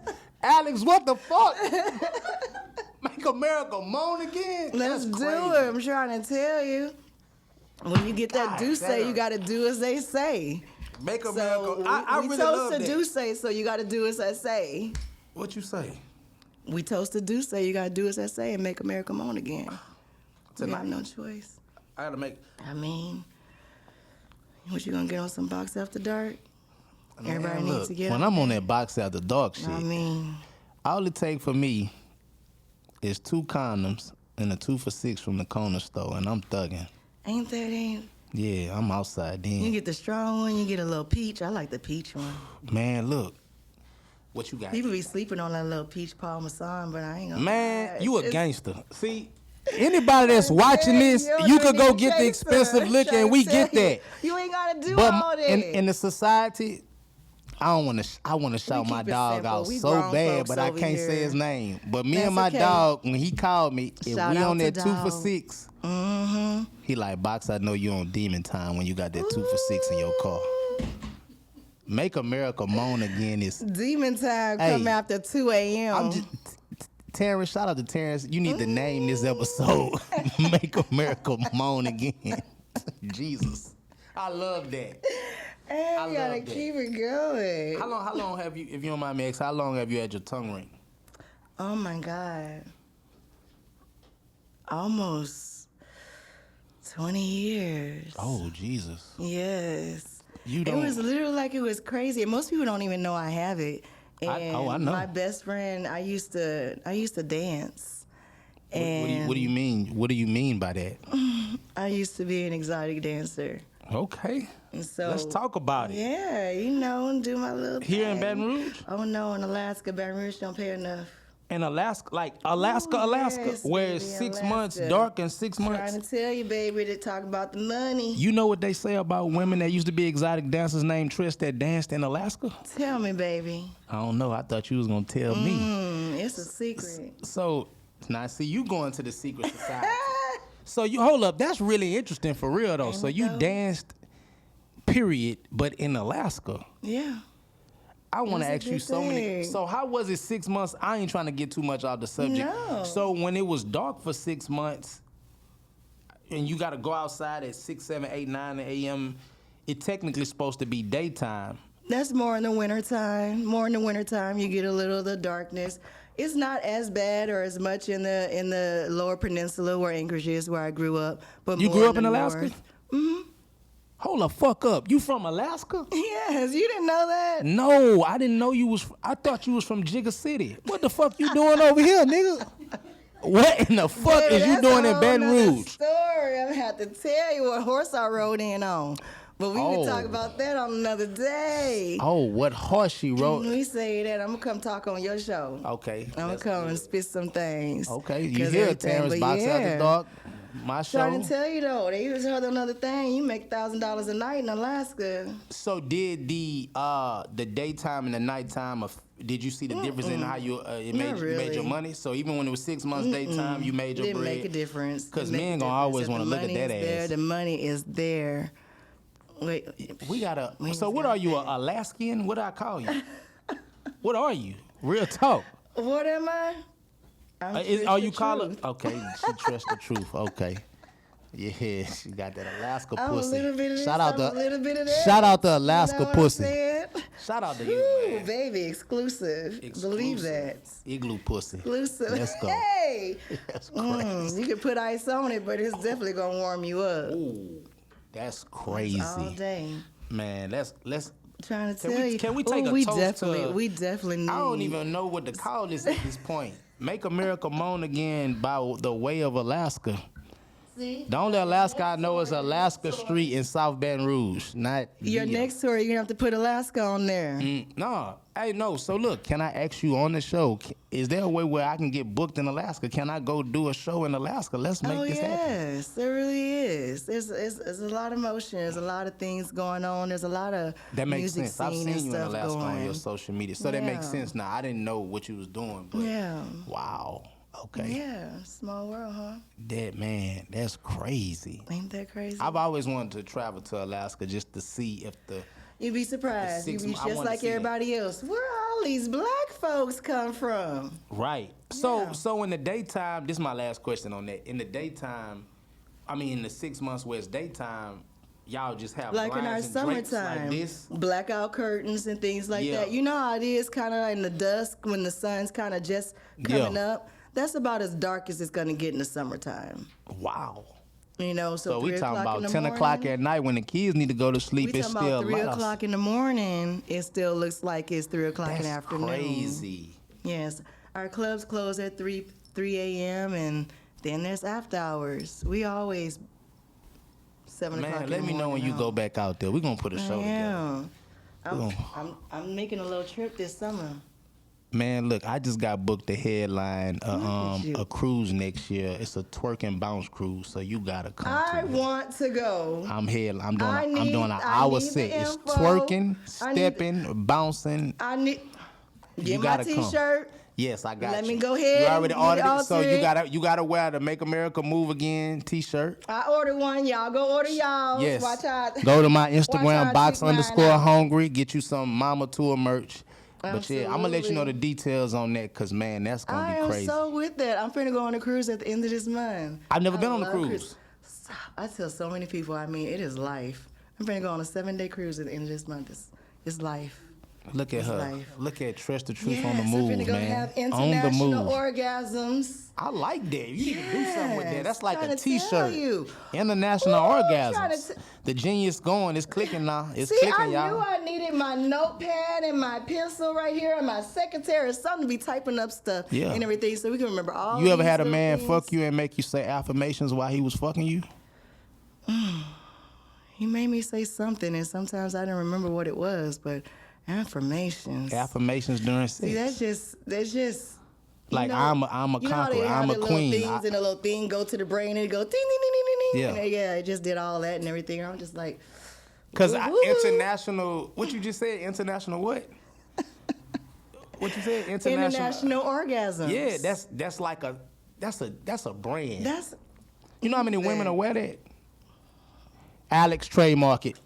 Alex, what the fuck? Make America moan again? Let's That's do crazy. it. I'm trying to tell you. When you get that God do say, damn. you got to do as they say. Make So America. I we really toast love to that. do say, so you got to do as I say. What you say? We toast to do say, you got to do as I say and make America moan again. You Tonight. have no choice. I gotta make. I mean, what you gonna get on some Boxx After Dark? Everybody Man, needs look, to get when on I'm on there. that Boxx After Dark shit, I mean, all it take for me It's 2 condoms and a 2 for $6 from the corner store, and I'm thugging. Ain't? Yeah, I'm outside then. You get the strong one, you get a little peach. I like the peach one. Man, look. What you got? People be sleeping on that little peach parmesan, but I ain't gonna Man, lie. you a gangster. See, anybody that's watching this, you could go get the expensive liquor and we get that. You ain't gotta do But all that. in the society, I want to shout my keep it dog simple. out We so grown bad, folks but I over can't say here. his name. But me and That's my okay. dog, when he called me, if Shout we out on to that 2 for dog. 6, Mm-hmm. he like, Boxx, I know you on demon time when you got that 2 for 6 in your car. Make America moan again is Demon time Hey, come after 2 a.m. I'm just Terrence, shout out to Terrence. You need to name this episode Make America Moan Again. Jesus. I love that. Hey, I we gotta love that. keep it going. How long have you, if you don't mind me asking, how long have you had your tongue ring? Oh my God. Almost 20 years. Oh, Jesus. Yes. You It don't. was literally like it was crazy. And most people don't even know I have it. And I know. my best friend, I used to dance. And What do you mean? What do you mean by that? I used to be an exotic dancer. Okay. And so Let's talk about it. Yeah, do my little Here in thing. Baton Rouge? Oh no, in Alaska, Baton Rouge don't pay enough. In Alaska, like Alaska, Yes, where it's baby, 6 months Alaska. dark and 6 months. Trying to tell you, baby, to talk about the money. You know what they say about women that used to be exotic dancers named Tresh that danced in Alaska? Tell me, baby. I don't know. I thought you was gonna tell me. It's a secret. So now, see, you going to the secret society. So you hold up. That's really interesting for real though. So you go. danced, period, but in Alaska. Yeah. I want was to a ask you good so many. thing. So how was it 6 months? I ain't trying to get too much off the subject. No. So when it was dark for 6 months, and you got to go outside at 6, 7, 8, 9 a.m., it technically supposed to be daytime. That's more in the wintertime. More in the wintertime, you get a little of the darkness. It's not as bad or as much in the lower peninsula where Anchorage is, where I grew up. But You more grew up in the Alaska? north. Mm-hmm. Hold the fuck up. You from Alaska? Yes, you didn't know that? No, I didn't know you was. I thought you was from Jigga City. What the fuck you doing over here, nigga? What in the fuck Baby, is you that's doing a in whole Baton nother Rouge? Story. I'm gonna have to tell you what horse I rode in on. But we Oh. can talk about that on another day. Oh, what horse she When rode? we say that, I'm gonna come talk on your show. Okay. I'm gonna that's come and good. spit some things. Okay, you 'Cause hear everything, Terrence but Box yeah. After Dark, my show. Trying to tell you though, they just heard another thing. You make $1,000 a night in Alaska. So did the daytime and the nighttime? Did you see the difference in how you it made Not you made your really. money? So even when it was 6 months daytime, you made your Didn't bread. make a difference. 'Cause Didn't make men a gonna difference. always If wanna the look at money that is there, ass. the money is there. Wait, We gotta. We So just what got are you, that. a Alaskan? What do I call you? What are you? Real talk. what am I? I'm Are Trish you the calling? Truth. Okay, she trusts the truth. Okay. Yeah, she got that Alaska I'm pussy. a little bit of this, Shout out I'm a little bit of that. Shout out to Alaska You know what pussy. I'm saying? Shout out to you, Ooh, man. baby, exclusive. Believe that. Igloo pussy. Exclusive. Let's go. Hey, That's crazy. you can put ice on it, but it's definitely gonna warm you up. Ooh, that's crazy. All day. Man, let's. Trying to Can tell we- you. can we take Ooh, a we toast definitely, to- We definitely need. I don't even know what to call this at this point. Make America moan again by the way of Alaska. See? The only Alaska I know is Alaska Street in South Baton Rouge, not Your the- next tour, you're gonna have to put Alaska on there. No, hey, no. So look, can I ask you on the show? Is there a way where I can get booked in Alaska? Can I go do a show in Alaska? Let's make Oh this happen. yes, there really is. There's a lot of motion. There's a lot of things going on. There's a lot of That makes music sense. I've scene and seen you in stuff Alaska going. on your social media, so that makes Yeah. sense now. I didn't know what you was doing, but Yeah. wow, okay, Yeah, small world, huh? that man, that's crazy. Ain't that crazy? I've always wanted to travel to Alaska just to see if the You'd be surprised. The You'd 6 be I just wanna like see that. everybody else. Where all these black folks come from? right. So Yeah. so in the daytime, this is my last question on that. In the daytime, I mean in the 6 months where it's daytime, y'all just have Like in our blinds and drapes summertime, like this. blackout curtains and things like Yeah. that. You know how it is, kind of in the dusk when the sun's kind of just coming Yeah. up. That's about as dark as it's gonna get in the summertime. Wow. You know, so So we 3 talking o'clock about in the 10 o'clock morning, at night when the kids need to go to we sleep. It's talking still about 3 light. o'clock in the morning. It still looks like it's 3 o'clock in the That's afternoon. crazy. Yes, our clubs close at 3 a.m. and then there's after hours. We always 7 o'clock. Man, let me know when you go back out there. We're gonna put a show together. I'm making a little trip this summer. Man, look, I just got booked to headline you. a cruise next year. It's a twerk and bounce cruise, so you gotta come. I to it. want to go. I'm doing an hour need set. the It's info. twerking, stepping, bouncing. I need. You Get my gotta come. T-shirt. Yes, I got you. Let me go ahead You already and ordered get it, so altered. you gotta wear the Make America Move Again T-shirt. I ordered one. Y'all go order y'all. Yes. Watch out. Go to my Watch Instagram, out, Boxx check mine _ out. Hungry. Get you some Mama Tour merch. But yeah, I'm gonna let you know the Absolutely. details on that, cause man, that's gonna I be am crazy. so with that. I'm finna go on a cruise at the end of this month. I've never been on a love cruise. I tell so many people, I mean, it is life. I'm finna go on a 7-day cruise at the end of this month. It's life. Look at It's her. life. Look at Tresh the Truth Yes, on the move, I'm finna go man. have On the international move. orgasms. I like that. You need to do something with that. Yes, That's like trying a to tell T-shirt. you. International Ooh, trying orgasms. to The genius going. It's clicking now. It's See, clicking, I y'all. knew I needed my notepad and my pencil right here and my secretary, something to be typing up stuff Yeah. and everything so we can remember all You ever these had a little man things. fuck you and make you say affirmations while he was fucking you? He made me say something, and sometimes I didn't remember what it was, but affirmations. Affirmations during sex. See, that's just. you Like, know, I'm a you know how they conqueror. have I'm a the little queen. Things and the little thing go to the brain and it go ding ding ding ding ding ding. Yeah. And yeah, it just did all that and everything. I'm just like. Because woo-hoo. international, what you just said, international what? What you said? International orgasms. Yeah, that's like that's a brand. That's You know how many women will wear that? Alex, trademark it.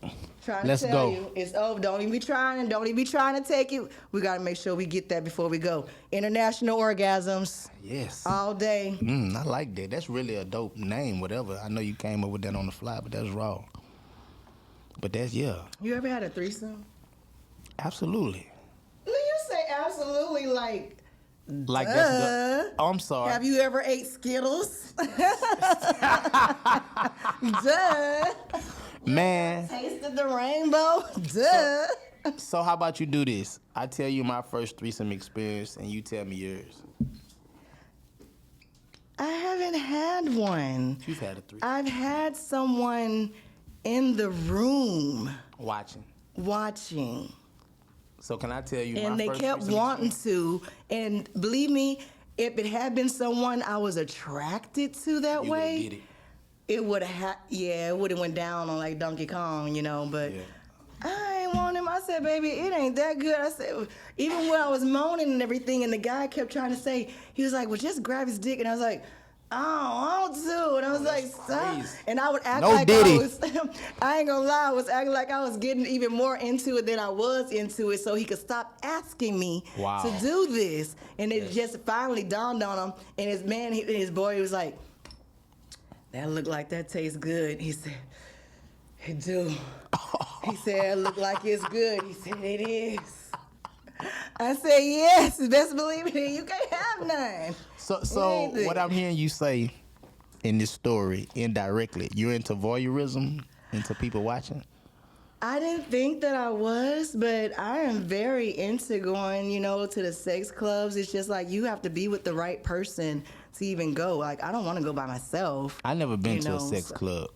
trying Let's to tell go. you. It's over. Don't even be trying. Don't even be trying to take it. We got to make sure we get that before we go. International orgasms Yes. all day. I like that. That's really a dope name, whatever. I know you came up with that on the fly, but that's raw. But that's, yeah, You ever had a threesome? absolutely. You say absolutely like. Like that's the, oh, I'm sorry. Have you ever ate Skittles? Duh. Man, Tasted the rainbow? Duh. so how about you do this? I tell you my first threesome experience and you tell me yours. I haven't had one. You've had a threesome. I've had someone in the room Watching. watching. So can I tell you my And they first kept threesome wanting experience? to. And believe me, if it had been someone I was attracted to that You way, would get it. it would have, it would have went down on like Donkey Kong, but Yeah. I ain't want him. I said, baby, it ain't that good. I said, even when I was moaning and everything, and the guy kept trying to say, he was like, well, just grab his dick. And I was like, I don't want to. And I was like, stop. crazy. And I would act No like Diddy. I was, I ain't gonna lie, I was acting like I was getting even more into it than I was into it so he could stop asking me Wow. to do this. And it just finally dawned on him. And his boy was like, that look like that tastes good. He said, it do. He said, it look like it's good. He said, it is. I said, yes, best believe it. You can't have none. So Anything. what I'm hearing you say in this story, indirectly, you're into voyeurism, into people watching? I didn't think that I was, but I am very into going, to the sex clubs. It's just like you have to be with the right person to even go. Like, I don't want to go by myself. I never been to a know, sex so- club.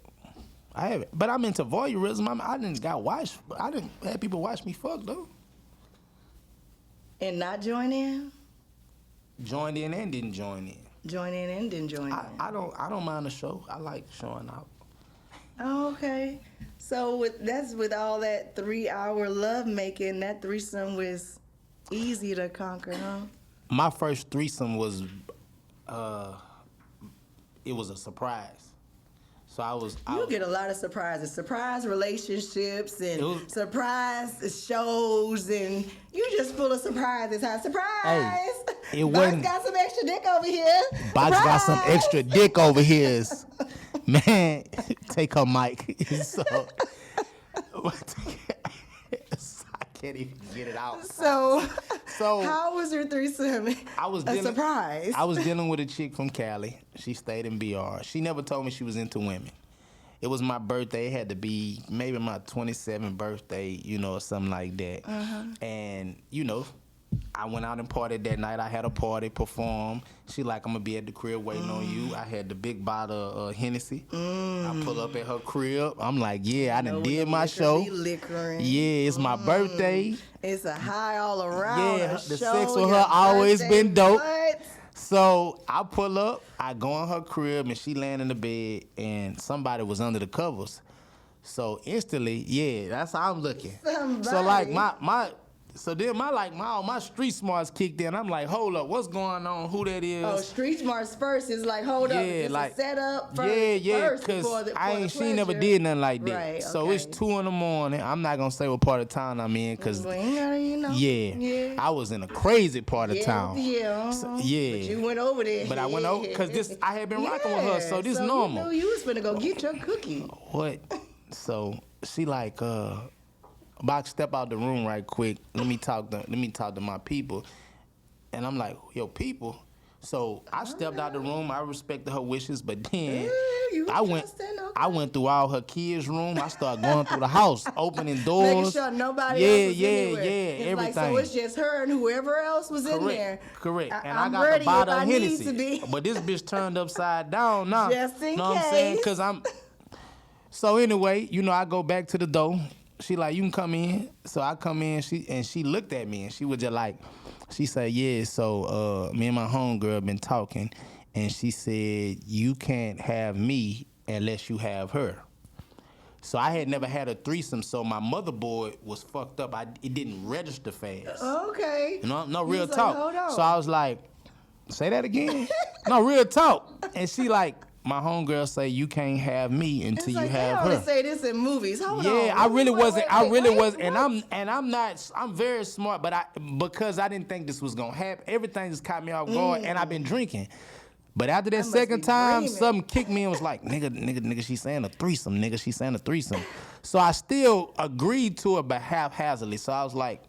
I haven't, but I'm into voyeurism. I didn't have people watch me fuck though. And not join in? Joined in and didn't join in. Join in and didn't join in. I don't mind the show. I like showing out. Oh, okay. So with all that 3-hour love making, that threesome was easy to conquer, huh? My first threesome was, it was a surprise. So I was. You get a lot of surprises, surprise relationships It and was- surprise shows, and you just full of surprises. Huh? Surprise! Hey, it Box wasn't- got some extra dick over here. Box got some Surprise! extra dick over here. Man, take her mic. So, I can't even get it out. So, So- how was your threesome? I was a surprise. I was dealing with a chick from Cali. She stayed in BR. She never told me she was into women. It was my birthday. It had to be maybe my 27th birthday, or something like that. Uh-huh. And, I went out and partied that night. I had a party, perform. She like, I'm gonna be at the crib waiting on you. I had the big bottle of Hennessy. I pull up at her crib. I'm like, yeah, I done did my show. Yeah, it's my birthday. It's a high all around. Yeah, the sex with her always been dope. What? So I pull up, I go in her crib, and she laying in the bed, and somebody was under the covers. So instantly, yeah, that's how I'm looking. Somebody. So like my street smarts kicked in. I'm like, hold up, what's going on? Who that is? Oh, street smarts first is like, hold up, is this a setup first? Yeah, first because she never did nothing like that. Right, so okay. it's 2 a.m. I'm not gonna say what part of town I'm in, cause yeah, I was in a crazy part of town. Yeah, So, but you went over there. But I went over because I had been rocking with her, so this normal. You knew you was finna go get your cookie. What? So she like, Boxx, step out the room right quick. Let me talk to my people. And I'm like, yo, people. So I stepped out the room. I respected her wishes, but then I went through all her kids' room. I started going through the house, opening doors. Making sure nobody else was anywhere. It's everything. Like, so it's just her and whoever else was in there. Correct. And I got the bottle of Hennessy. But this bitch turned upside down now. Just in know what case. I'm saying? Because So anyway, I go back to the door. She like, you can come in. So I come in, she looked at me and she was just like, she said, yeah, so me and my homegirl been talking, and she said, you can't have me unless you have her. So I had never had a threesome, so my motherboard was fucked up. It didn't register fast. Okay. No real talk. Like, hold on. So I was like, say that again? No, real talk. And she like, my homegirl say, you can't have me until you have her. They always say this in movies. Hold on. I really wasn't. Wait. And I'm very smart, but because I didn't think this was gonna happen, everything just caught me off guard, and I've been drinking. But after that second time, something kicked me and was like, nigga, she's saying a threesome, nigga, she's saying a threesome. So I still agreed to it, but haphazardly. So I was like,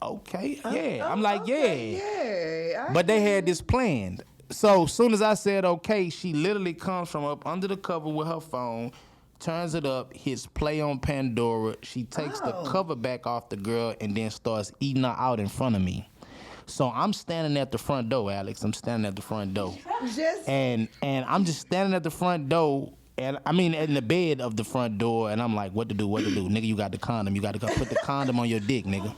okay, yeah. I'm like, yeah. But they had this planned. So as soon as I said okay, she literally comes from up under the cover with her phone, turns it up, hits play on Pandora. She takes the cover back off the girl and then starts eating her out in front of me. So I'm standing at the front door, Alex. I'm standing at the front door. And I'm just standing at the front door, and I mean in the bed of the front door, and I'm like, what to do? Nigga, you got the condom. You got to go put the condom on your dick, nigga.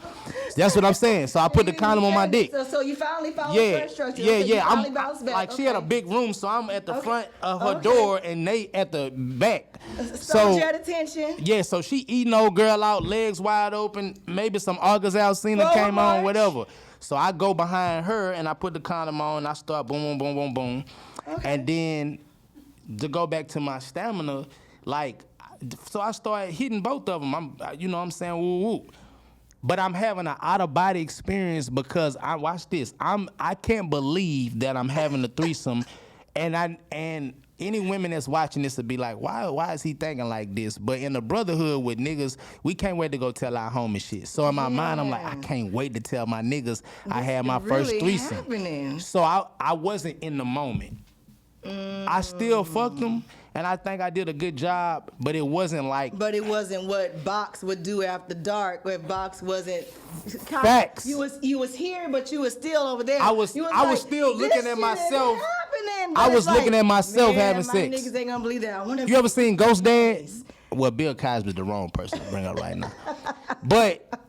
That's what I'm saying. So I put the condom on my dick. So you finally followed the instructions. I'm like, she had a big room, so I'm at the front of her door, and they at the back. So you had attention. Yeah, so she eating old girl out, legs wide open. Maybe some August Alsina came on, whatever. So I go behind her, and I put the condom on, and I start boom, boom, boom, boom, boom. Okay. And then to go back to my stamina, like, so I started hitting both of them. I'm saying, woo, woo. But I'm having an out-of-body experience because watch this. I can't believe that I'm having a threesome, and any women that's watching this would be like, why is he thinking like this? But in the brotherhood with niggas, we can't wait to go tell our homies shit. So in my mind, I'm like, I can't wait to tell my niggas I had my first threesome. Happening. So I wasn't in the moment. I still fucked them, and I think I did a good job, but it wasn't like... But it wasn't what Boxx would do after dark, where Boxx wasn't... Facts. You was here, but you was still over there. I was still looking at myself. I was looking at myself having my sex. Niggas ain't gonna believe that. You ever seen Ghost Dad? Well, Bill Cosby's the wrong person to bring up right now. But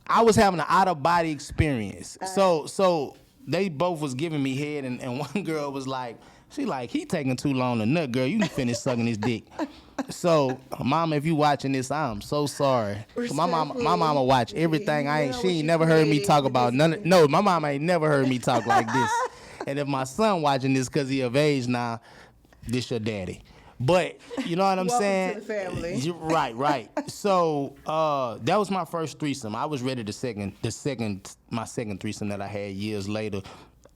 I was having an out-of-body experience. So they both was giving me head, and one girl was like... She like, he taking too long to nut, girl. You can finish sucking his dick. So, mama, if you watching this, I'm so sorry. My mama watch everything. She ain't never heard me talk about none. No, my mama ain't never heard me talk like this. And if my son watching this because he of age now, this your daddy. But you know what I'm saying? To the family. Right. So that was my first threesome. I was ready my second threesome that I had years later.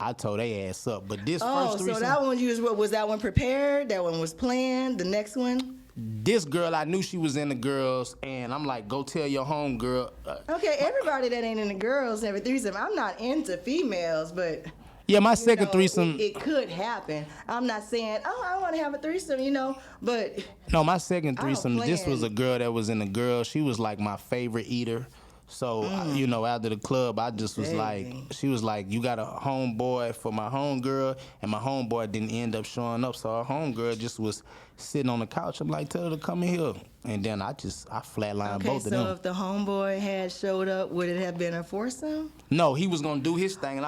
I told they ass up, but this first threesome... so that one was that one prepared? That one was planned? The next one? This girl, I knew she was in the girls, and I'm like, go tell your home girl. Okay, everybody that ain't in the girls have a threesome. I'm not into females, but... Yeah, my second threesome... It could happen. I'm not saying, I want to have a threesome, but... No, my second threesome, this was a girl that was in the girls. She was like my favorite eater. So, you know, after the club, I just was like, Baby. she was like, you got a homeboy for my homegirl, and my homeboy didn't end up showing up. So our homegirl just was sitting on the couch. I'm like, tell her to come in here. And then I flatlined Okay, both of so them. if the homeboy had showed up, would it have been a foursome? No, he was gonna do his thing. And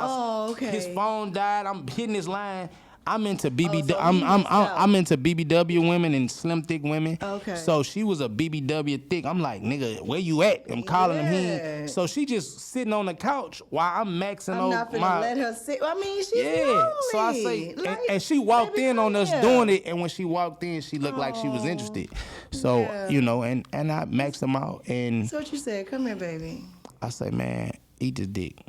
Okay. His phone died. I'm hitting his line. I'm into BBW. so he missed out. I'm into BBW women and slim thick women. Okay. So she was a BBW thick. I'm like, nigga, where you at? I'm calling him. Yeah. So she just sitting on the couch while I'm maxing I'm over not finna my. let her sit. I mean, she's Yeah. lonely. So I say, Like, and she walked baby, in on come us here. doing it, and when she walked in, she looked like she was interested. So Yeah. you know, and I maxed them out, and So what you said? Come here, baby. I say, man, eat this dick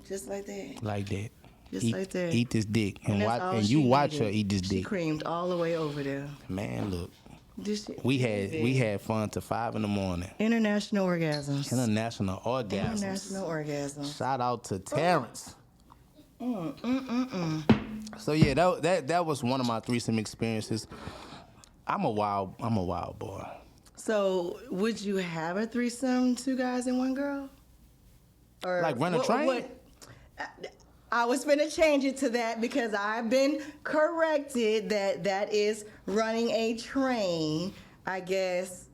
Just like that. like that. Just like that. Eat this dick, and That's watch, all and she you watch needed. her eat this She dick. creamed all the way over there. Man, look, This shit- we had fun till 5 a.m. International orgasms. International orgasms. International orgasms. Shout out to Terrence. So yeah, that was one of my threesome experiences. I'm a wild boy. So would you have a threesome, 2 guys and 1 girl? Or Like run a train? I was finna change it to that because I've been corrected that is running a train, I guess.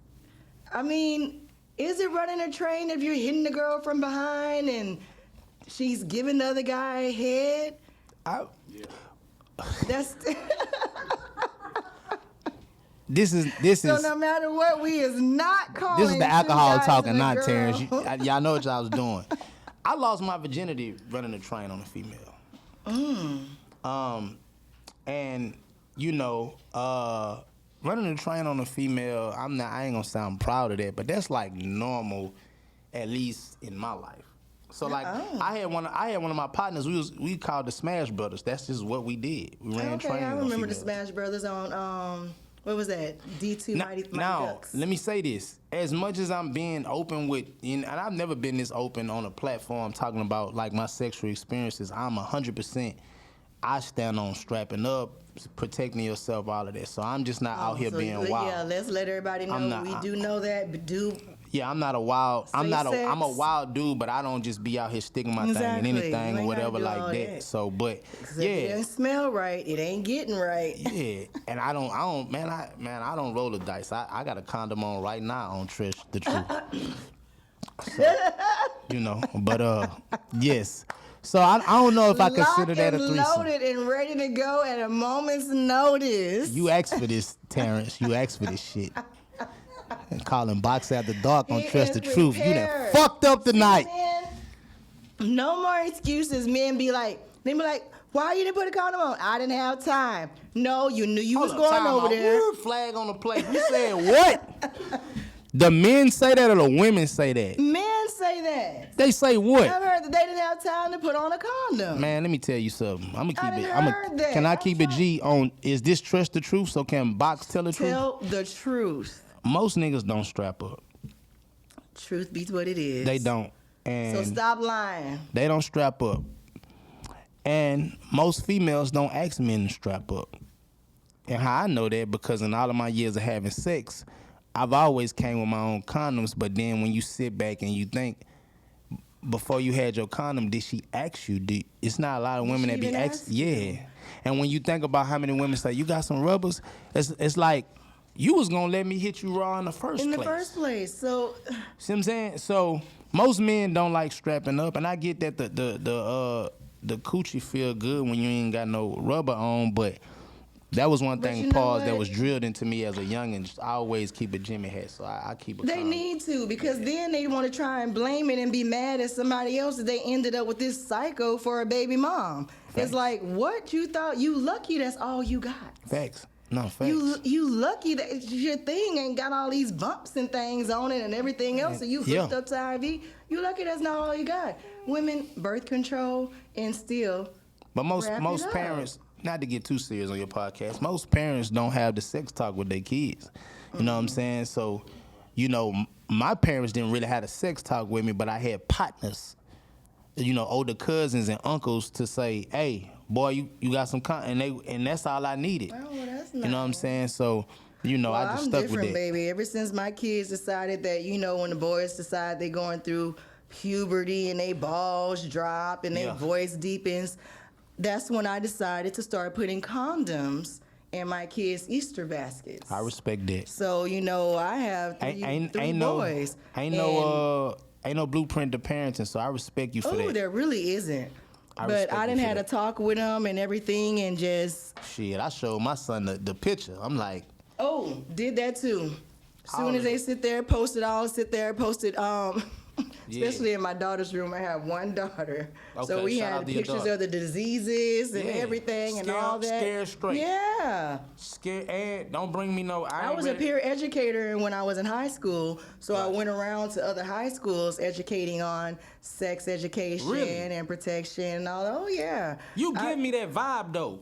I mean, is it running a train if you're hitting the girl from behind and she's giving the other guy a head? That's This so is no matter what, we is not calling. this is the 2 alcohol guys talking, and a not girl. Terrence. Y'all know what y'all was doing. I lost my virginity running a train on a female. And you know, running a train on a female, I ain't gonna sound proud of that, but that's like normal, at least in my life. So like, I had one of my partners. We called the Smash Brothers. That's just what we did. We ran Okay, trains. I on remember the females. Smash Brothers on what was that? D2 Mighty Now, Ducks. let me say this. As much as I'm being open with, and I've never been this open on a platform talking about like my sexual experiences, I'm 100%, I stand on strapping up, protecting yourself, all of that. So I'm just not out here So, being yeah, wild. let's let everybody know I'm not- we do know that, but do Yeah, I'm not a wild. I'm Safe a sex. wild dude, but I don't just be out here sticking my thing Exactly. in You anything ain't or whatever gotta do like all that. that. So, but if it yeah, doesn't smell right, it ain't getting right. yeah, and I don't, I don't roll the dice. I got a condom on right now on Tresh, the truth. So, you know, but yes. So I don't know if I consider that a Locked and threesome. loaded and ready to go at a moment's notice. You asked for this, Terrence. You asked for this shit. And calling Boxx After Dark on He Trust is the Truth. You done prepared. fucked up tonight. Men, no more excuses. Men be like, why you didn't put a condom on? I didn't have time. No, you knew you was Hold up, going time over out. there. Word flag on the plate. You said what? The men say that or the women say that? Men say that. They say what? I've heard that they didn't have time to put on a condom. Man, let me tell you something. I'm I gonna keep it. done heard that. Can I I'm keep it trying- G on? Is this Trust the Truth? So can Boxx tell the truth? Tell the truth. Most niggas don't strap up. Truth beats what it is. They don't, and So stop lying. they don't strap up. And most females don't ask men to strap up. And how I know that, because in all of my years of having sex, I've always came with my own condoms. But then when you sit back and you think, before you had your condom, did she ask you? It's not a lot of women she that be even asked. ask you? Yeah. And when you think about how many women say, you got some rubbers, it's like, you was gonna let me hit you raw in the first In place. the first place. So See what I'm saying? So most men don't like strapping up, and I get that the coochie feel good when you ain't got no rubber on, but that was one But thing, you know pause, that what? was drilled into me as a youngin'. I always keep a Jimmy hat, so I keep a they condom. need to, because then they want to try and blame it and be mad at somebody else that they ended up with this psycho for a baby mom. Facts. It's like, what? You thought you lucky that's all you got. Facts. No, facts. You lucky that your thing ain't got all these bumps and things on it and everything else, and you hooked Yeah. up to IV. You lucky that's not all you got. Women, birth control, and still. But Wrap it most up. parents, not to get too serious on your podcast, most parents don't have the sex talk with their kids. You know what I'm saying? So, you know, my parents didn't really have a sex talk with me, but I had partners, you know, older cousins and uncles to say, hey, boy, you got some and that's all I needed. Oh, well, that's You know what I'm nice. saying? So You know, Well, I just I'm stuck different, with it. baby. Ever since my kids decided that, when the boys decide they're going through puberty and they balls drop and their Yeah. voice deepens, that's when I decided to start putting condoms in my kids' Easter baskets. I respect that. So, I have three No, boys. ain't no blueprint to parenting, so I respect you for Oh, that. there really isn't. But respect I you done for had a that. talk with them and everything and just, Shit, I showed my son the picture. I'm like, did that too. As soon as of they it. sit there, posted, especially in my daughter's room. I have one daughter. So Okay, we shout out had to your pictures daughter. of the diseases and Yeah. everything and Scare- all that. scare straight. Yeah. scared, and don't bring me no. I ain't was a ready- peer educator when I was in high school, so I Right. went around to other high schools educating on sex education Really? and protection and all. Oh yeah. You give me that vibe though.